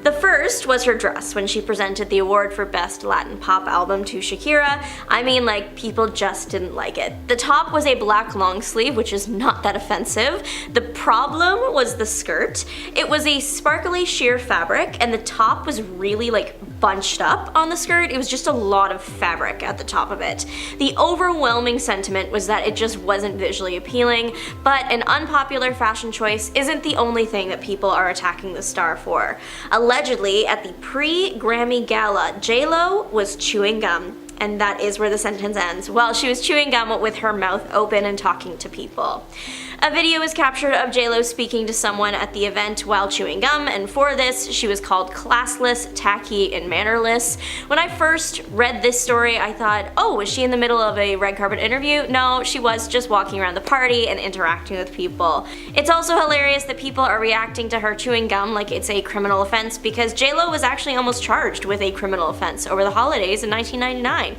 [SPEAKER 1] The first was her dress when she presented the award for Best Latin Pop Album to Shakira. I mean, like, people just didn't like it. The top was a black long sleeve, which is not that offensive. The problem was the skirt. It was a sparkly sheer fabric, and the top was really like bunched up on the skirt. It was just a lot of fabric at the top of it. The overwhelming sentiment was that it just wasn't visually appealing, but an unpopular fashion choice isn't the only thing that people are attacking the star for. Allegedly, at the pre-Grammy Gala, J.Lo was chewing gum. And that is where the sentence ends, while she was chewing gum with her mouth open and talking to people. A video was captured of J.Lo speaking to someone at the event while chewing gum, and for this, she was called classless, tacky, and mannerless. When I first read this story, I thought, oh, was she in the middle of a red carpet interview? No, she was just walking around the party and interacting with people. It's also hilarious that people are reacting to her chewing gum like it's a criminal offense, because J.Lo was actually almost charged with a criminal offense over the holidays in 1999.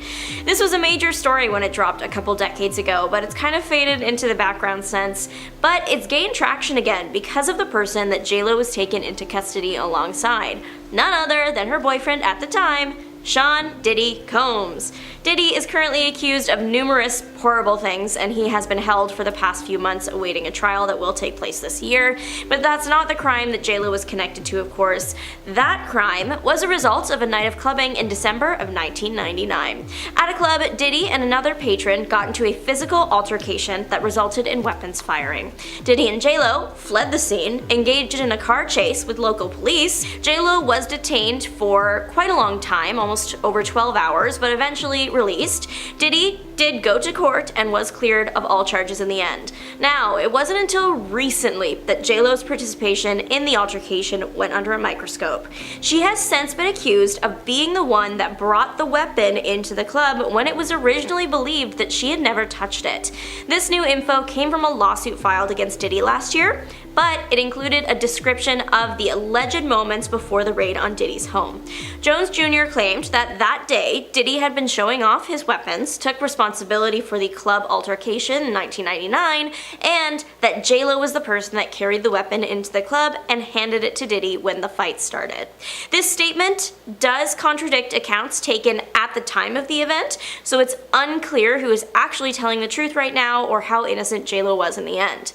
[SPEAKER 1] This was a major story when it dropped a couple decades ago, but it's kind of faded into the background since. But it's gained traction again because of the person that J.Lo was taken into custody alongside. None other than her boyfriend at the time, Sean Diddy Combs. Diddy is currently accused of numerous horrible things, and he has been held for the past few months awaiting a trial that will take place this year. But that's not the crime that J.Lo was connected to, of course. That crime was a result of a night of clubbing in December of 1999. At a club, Diddy and another patron got into a physical altercation that resulted in weapons firing. Diddy and J.Lo fled the scene, engaged in a car chase with local police. J.Lo was detained for quite a long time, almost over 12 hours, but eventually released. Diddy did go to court and was cleared of all charges in the end. Now, it wasn't until recently that J.Lo's participation in the altercation went under a microscope. She has since been accused of being the one that brought the weapon into the club when it was originally believed that she had never touched it. This new info came from a lawsuit filed against Diddy last year, but it included a description of the alleged moments before the raid on Diddy's home. Jones Jr. claimed that that day, Diddy had been showing off his weapons, took responsibility for the club altercation in 1999, and that J.Lo was the person that carried the weapon into the club and handed it to Diddy when the fight started. This statement does contradict accounts taken at the time of the event, so it's unclear who is actually telling the truth right now or how innocent J.Lo was in the end.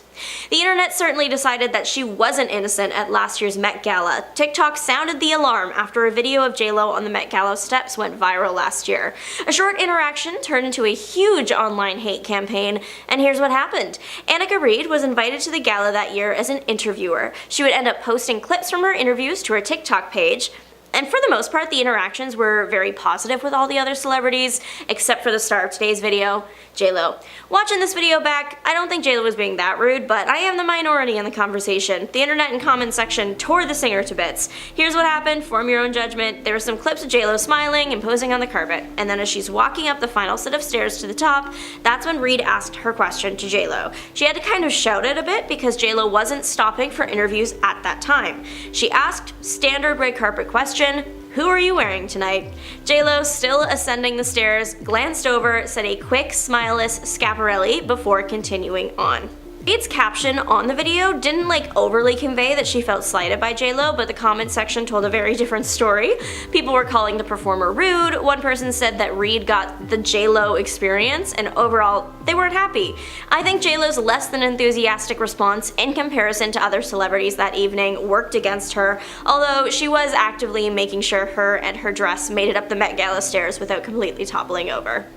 [SPEAKER 1] The internet certainly decided that she wasn't innocent at last year's Met Gala. TikTok sounded the alarm after a video of J.Lo on the Met Gala steps went viral last year. A short interaction turned into a huge online hate campaign, and here's what happened. Annika Reed was invited to the gala that year as an interviewer. She would end up posting clips from her interviews to her TikTok page. And for the most part, the interactions were very positive with all the other celebrities, except for the star of today's video, J.Lo. Watching this video back, I don't think J.Lo was being that rude, but I am the minority in the conversation. The internet and comment section tore the singer to bits. Here's what happened, form your own judgment. There were some clips of J.Lo smiling and posing on the carpet, and then as she's walking up the final set of stairs to the top, that's when Reed asked her question to J.Lo. She had to kind of shout it a bit because J.Lo wasn't stopping for interviews at that time. She asked standard red carpet question, "Who are you wearing tonight?" J.Lo, still ascending the stairs, glanced over, said a quick, smileless Schiaparelli before continuing on. Reed's caption on the video didn't overly convey that she felt slighted by J.Lo, but the comment section told a very different story. People were calling the performer rude. One person said that Reed got the J.Lo experience, and overall, they weren't happy. I think J.Lo's less than enthusiastic response in comparison to other celebrities that evening worked against her, although she was actively making sure her and her dress made it up the Met Gala stairs without completely toppling over.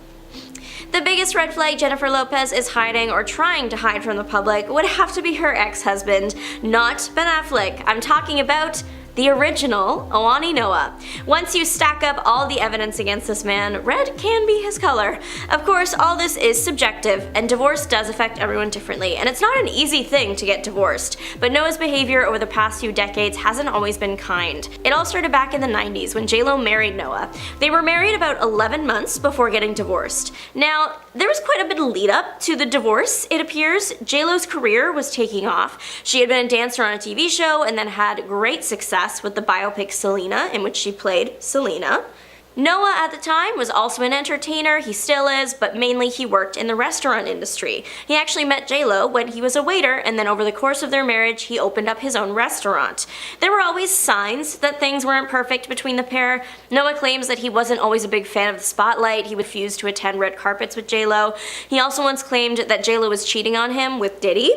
[SPEAKER 1] The biggest red flag Jennifer Lopez is hiding or trying to hide from the public would have to be her ex-husband, not Ben Affleck. I'm talking about
[SPEAKER 3] the original Owani Noah. Once you stack up all the evidence against this man, red can be his color. Of course, all this is subjective, and divorce does affect everyone differently, and it's not an easy thing to get divorced, but Noah's behavior over the past few decades hasn't always been kind. It all started back in the 90s when J.Lo married Noah. They were married about 11 months before getting divorced. Now, there was quite a bit of lead up to the divorce, it appears. J.Lo's career was taking off. She had been a dancer on a TV show and then had great success with the biopic Selena, in which she played Selena. Noah at the time was also an entertainer, he still is, but mainly he worked in the restaurant industry. He actually met J.Lo when he was a waiter, and then over the course of their marriage, he opened up his own restaurant. There were always signs that things weren't perfect between the pair. Noah claims that he wasn't always a big fan of the spotlight, he refused to attend red carpets with J.Lo. He also once claimed that J.Lo was cheating on him with Diddy.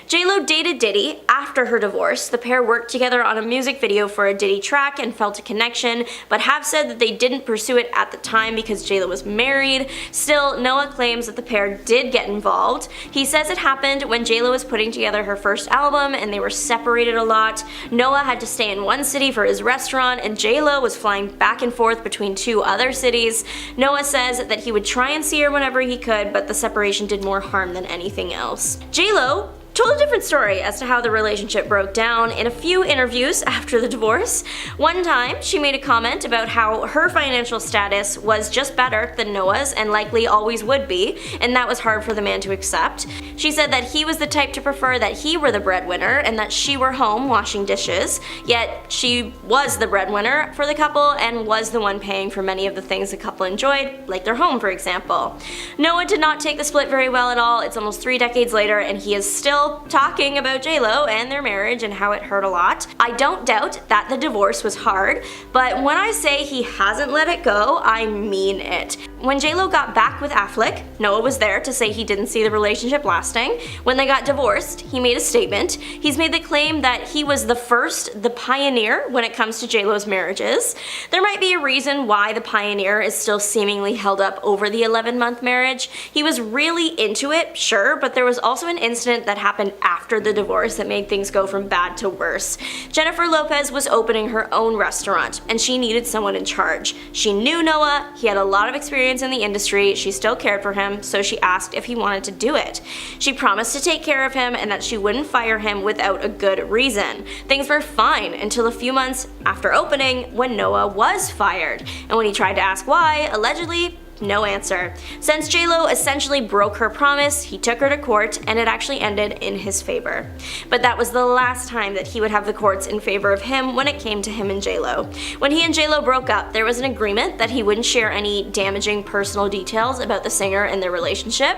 [SPEAKER 3] J.Lo dated Diddy after her divorce. The pair worked together on a music video for a Diddy track and felt a connection, but have said that they didn't pursue it at the time because J.Lo was married. Still, Noah claims that the pair did get involved. He says it happened when J.Lo was putting together her first album and they were separated a lot. Noah had to stay in one city for his restaurant and J.Lo was flying back and forth between 2 other cities. Noah says that he would try and see her whenever he could, but the separation did more harm than anything else. J.Lo told a different story as to how the relationship broke down in a few interviews after the divorce. One time, she made a comment about how her financial status was just better than Noah's and likely always would be, and that was hard for the man to accept. She said that he was the type to prefer that he were the breadwinner and that she were home washing dishes, yet she was the breadwinner for the couple and was the one paying for many of the things the couple enjoyed, like their home, for example. Noah did not take the split very well at all. It's almost 3 decades later and he is still talking about J.Lo and their marriage and how it hurt a lot. I don't doubt that the divorce was hard, but when I say he hasn't let it go, I mean it. When J.Lo got back with Affleck, Noah was there to say he didn't see the relationship lasting. When they got divorced, he made a statement. He's made the claim that he was the pioneer when it comes to J.Lo's marriages. There might be a reason why the pioneer is still seemingly held up over the 11-month marriage. He was really into it, sure, but there was also an incident that happened after the divorce that made things go from bad to worse. Jennifer Lopez was opening her own restaurant, and she needed someone in charge. She knew Noah, he had a lot of experience in the industry, she still cared for him, so she asked if he wanted to do it. She promised to take care of him and that she wouldn't fire him without a good reason. Things were fine until a few months after opening when Noah was fired, and when he tried to ask why, allegedly, no answer. Since J.Lo essentially broke her promise, he took her to court and it actually ended in his favor. But that was the last time that he would have the courts in favor of him when it came to him and J.Lo. When he and J.Lo broke up, there was an agreement that he wouldn't share any damaging personal details about the singer and their relationship.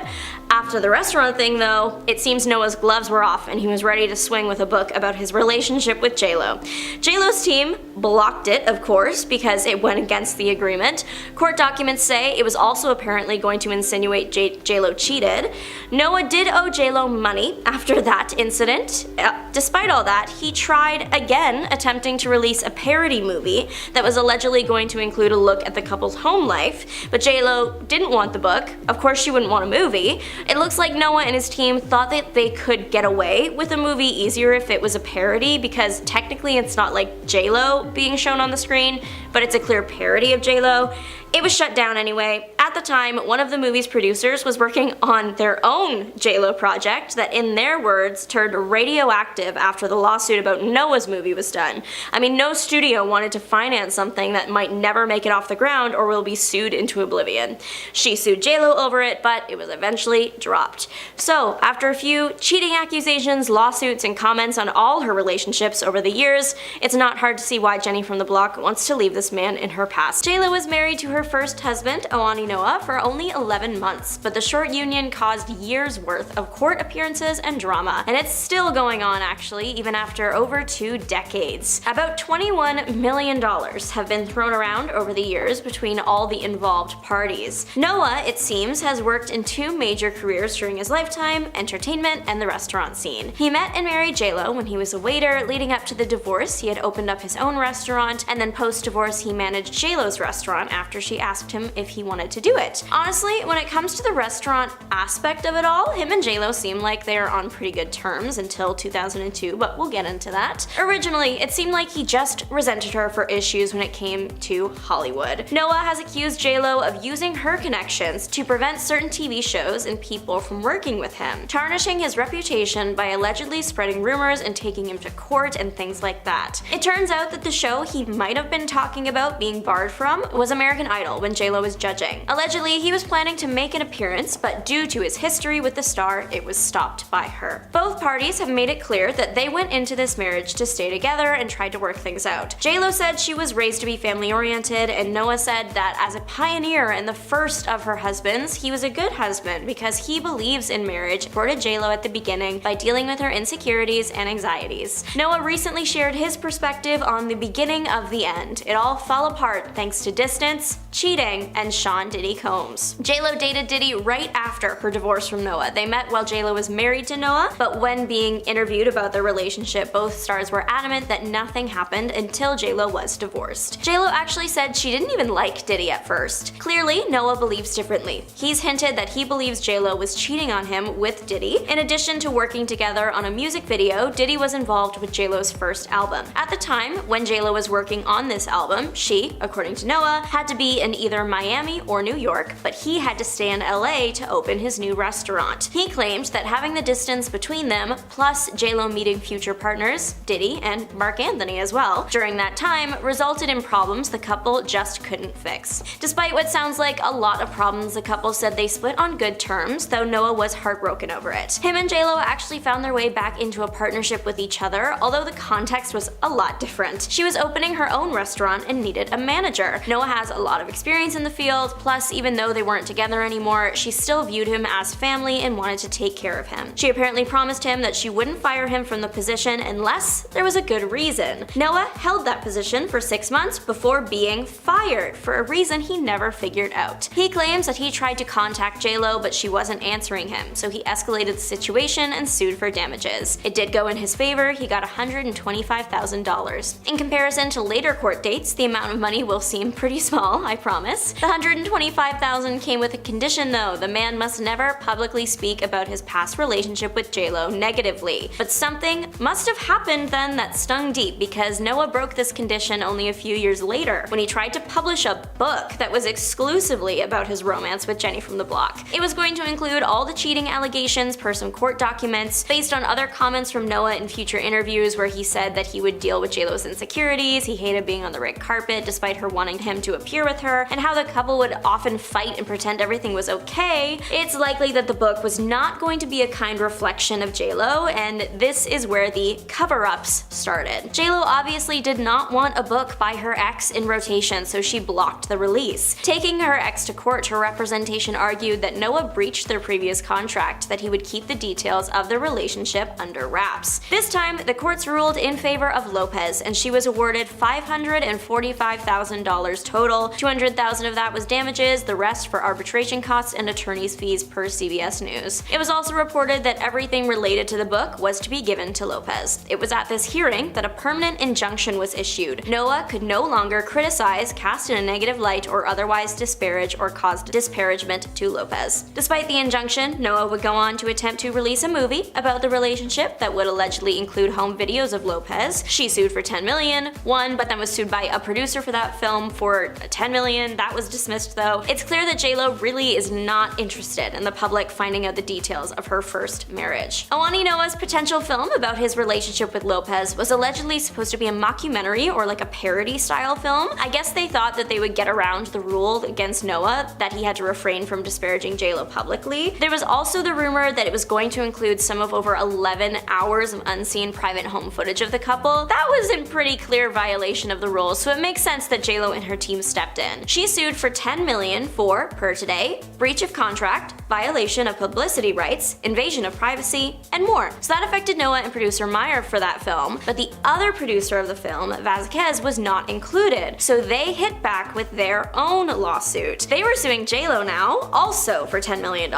[SPEAKER 3] After the restaurant thing though, it seems Noah's gloves were off and he was ready to swing with a book about his relationship with J.Lo. J.Lo's team blocked it, of course, because it went against the agreement. Court documents say it was also apparently going to insinuate J.Lo cheated. Noah did owe J.Lo money after that incident. Despite all that, he tried again attempting to release a parody movie that was allegedly going to include a look at the couple's home life, but J.Lo didn't want the book. Of course she wouldn't want a movie. It looks like Noah and his team thought that they could get away with a movie easier if it was a parody, because technically it's not like J.Lo being shown on the screen, but it's a clear parody of J.Lo. It was shut down anyway. At the time, one of the movie's producers was working on their own J.Lo project that, in their words, turned radioactive after the lawsuit about Noah's movie was done. I mean, no studio wanted to finance something that might never make it off the ground or will be sued into oblivion. She sued J.Lo over it, but it was eventually dropped. So, after a few cheating accusations, lawsuits, and comments on all her relationships over the years, it's not hard to see why Jenny from the block wants to leave this man in her past. J.Lo was married to her first husband, Owani Noah, for only 11 months, but the short union caused years worth of court appearances and drama, and it's still going on actually, even after over 2 decades. About $21 million have been thrown around over the years between all the involved parties. Noah, it seems, has worked in 2 major careers during his lifetime: entertainment and the restaurant scene. He met and married J.Lo when he was a waiter. Leading up to the divorce, he had opened up his own restaurant, and then post-divorce he managed J.Lo's restaurant after she asked him if he wanted to do do it. Honestly, when it comes to the restaurant aspect of it all, him and J.Lo seem like they're on pretty good terms until 2002, but we'll get into that. Originally, it seemed like he just resented her for issues when it came to Hollywood. Noah has accused J.Lo of using her connections to prevent certain TV shows and people from working with him, tarnishing his reputation by allegedly spreading rumors and taking him to court and things like that. It turns out that the show he might have been talking about being barred from was American Idol when J.Lo was judging. Allegedly, he was planning to make an appearance, but due to his history with the star, it was stopped by her. Both parties have made it clear that they went into this marriage to stay together and tried to work things out. J.Lo said she was raised to be family-oriented, and Noah said that as a pioneer and the first of her husbands, he was a good husband because he believes in marriage, supported J.Lo at the beginning by dealing with her insecurities and anxieties. Noah recently shared his perspective on the beginning of the end. It all fell apart thanks to distance, cheating, and Sean Diddy Combs. J.Lo dated Diddy right after her divorce from Noah. They met while J.Lo was married to Noah, but when being interviewed about their relationship, both stars were adamant that nothing happened until J.Lo was divorced. J.Lo actually said she didn't even like Diddy at first. Clearly, Noah believes differently. He's hinted that he believes J.Lo was cheating on him with Diddy. In addition to working together on a music video, Diddy was involved with J.Lo's first album. At the time, when J.Lo was working on this album, she, according to Noah, had to be in either Miami or New York, but he had to stay in LA to open his new restaurant. He claimed that having the distance between them, plus J.Lo meeting future partners, Diddy and Mark Anthony as well, during that time, resulted in problems the couple just couldn't fix. Despite what sounds like a lot of problems, the couple said they split on good terms, though Noah was heartbroken over it. Him and J.Lo actually found their way back into a partnership with each other, although the context was a lot different. She was opening her own restaurant and needed a manager. Noah has a lot of experience in the field, plus even though they weren't together anymore, she still viewed him as family and wanted to take care of him. She apparently promised him that she wouldn't fire him from the position unless there was a good reason. Noah held that position for 6 months before being fired for a reason he never figured out. He claims that he tried to contact J.Lo, but she wasn't answering him, so he escalated the situation and sued for damages. It did go in his favor. He got $125,000. In comparison to later court dates, the amount of money will seem pretty small, I promise. The $125,000 came with a condition though. The man must never publicly speak about his past relationship with J.Lo negatively. But something must have happened then that stung deep, because Noah broke this condition only a few years later when he tried to publish a book that was exclusively about his romance with Jenny from the block. It was going to include all the cheating allegations per some court documents, based on other comments from Noah in future interviews where he said that he would deal with J.Lo's insecurities, he hated being on the red carpet despite her wanting him to appear with her, and how the couple would often fight and pretend everything was okay. It's likely that the book was not going to be a kind reflection of J.Lo, and this is where the cover-ups started. J.Lo obviously did not want a book by her ex in rotation, so she blocked the release. Taking her ex to court, her representation argued that Noah breached their previous contract, that he would keep the details of their relationship under wraps. This time, the courts ruled in favor of Lopez, and she was awarded $545,000 total. $200,000 of that was damages, the rest for arbitration costs and attorney's fees per CBS News. It was also reported that everything related to the book was to be given to Lopez. It was at this hearing that a permanent injunction was issued. Noah could no longer criticize, cast in a negative light, or otherwise disparage or cause disparagement to Lopez. Despite the injunction, Noah would go on to attempt to release a movie about the relationship that would allegedly include home videos of Lopez. She sued for $10 million, won, but then was sued by a producer for that film for $10 million. That was dismissed though. It's clear that J.Lo really is not interested in the public finding out the details of her first marriage. Awani Noah's potential film about his relationship with Lopez was allegedly supposed to be a mockumentary or like a parody style film. I guess they thought that they would get around the rule against Noah that he had to refrain from disparaging J.Lo publicly. There was also the rumor that it was going to include some of over 11 hours of unseen private home footage of the couple. That was in pretty clear violation of the rules, so it makes sense that J.Lo and her team stepped in. She sued for $10 million for, per today, breach of contract, violation of publicity rights, invasion of privacy, and more. So that affected Noah and producer Meyer for that film, but the other producer of the film, Vasquez, was not included, so they hit back with their own lawsuit. They were suing J.Lo now, also for $10 million.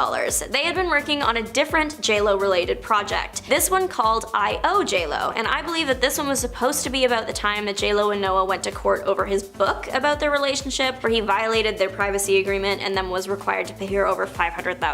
[SPEAKER 3] They had been working on a different J.Lo related project, this one called I O J.Lo, and I believe that this one was supposed to be about the time that J.Lo and Noah went to court over his book about their relationship, where he violated their privacy agreement and then was required to pay her over $500,000.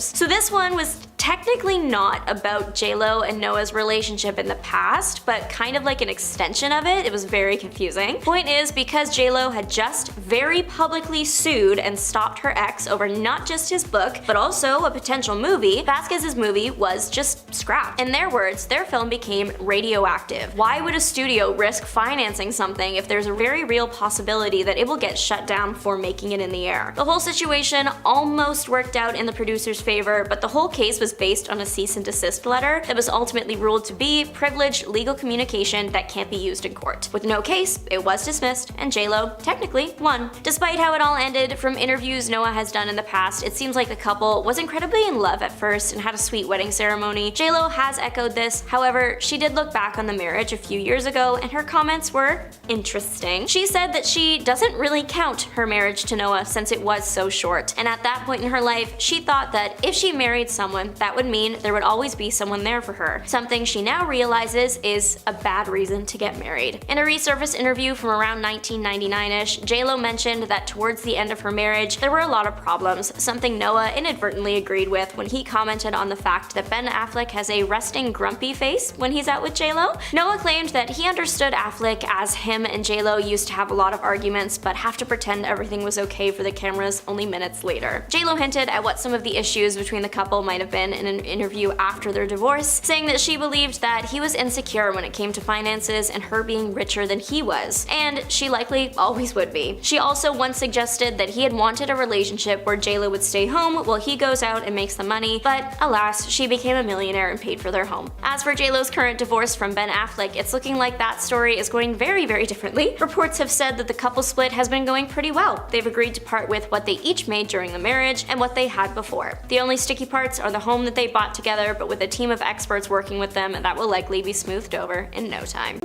[SPEAKER 3] So this one was technically not about J.Lo and Noah's relationship in the past, but kind of like an extension of it. It was very confusing. Point is, because J.Lo had just very publicly sued and stopped her ex over not just his book, but also a potential movie, Vasquez's movie was just scrapped. In their words, their film became radioactive. Why would a studio risk financing something if there's a very real possibility that it will get shut down before making it in the air? The whole situation almost worked out in the producer's favor, but the whole case was based on a cease and desist letter that was ultimately ruled to be privileged legal communication that can't be used in court. With no case, it was dismissed, and J.Lo technically won. Despite how it all ended, from interviews Noah has done in the past, it seems like the couple was incredibly in love at first and had a sweet wedding ceremony. J.Lo has echoed this, however, she did look back on the marriage a few years ago, and her comments were interesting. She said that she doesn't really count her marriage to Noah since it was so short, and at that point in her life, she thought that if she married someone, that would mean there would always be someone there for her. Something she now realizes is a bad reason to get married. In a resurfaced interview from around 1999-ish, J.Lo mentioned that towards the end of her marriage, there were a lot of problems, something Noah inadvertently agreed with when he commented on the fact that Ben Affleck has a resting grumpy face when he's out with J.Lo. Noah claimed that he understood Affleck as him and J.Lo used to have a lot of arguments, but have to pretend everything was okay for the cameras only minutes later. J.Lo hinted at what some of the issues between the couple might have been in an interview after their divorce, saying that she believed that he was insecure when it came to finances and her being richer than he was, and she likely always would be. She also once suggested that he had wanted a relationship where J.Lo would stay home while he goes out and makes the money, but alas, she became a millionaire and paid for their home. As for J.Lo's current divorce from Ben Affleck, it's looking like that story is going very, very differently. Reports have said that the couple split has been going pretty well. They've agreed to part with what they each made during the marriage and what they had before. The only sticky parts are the home that they bought together, but with a team of experts working with them, that will likely be smoothed over in no time.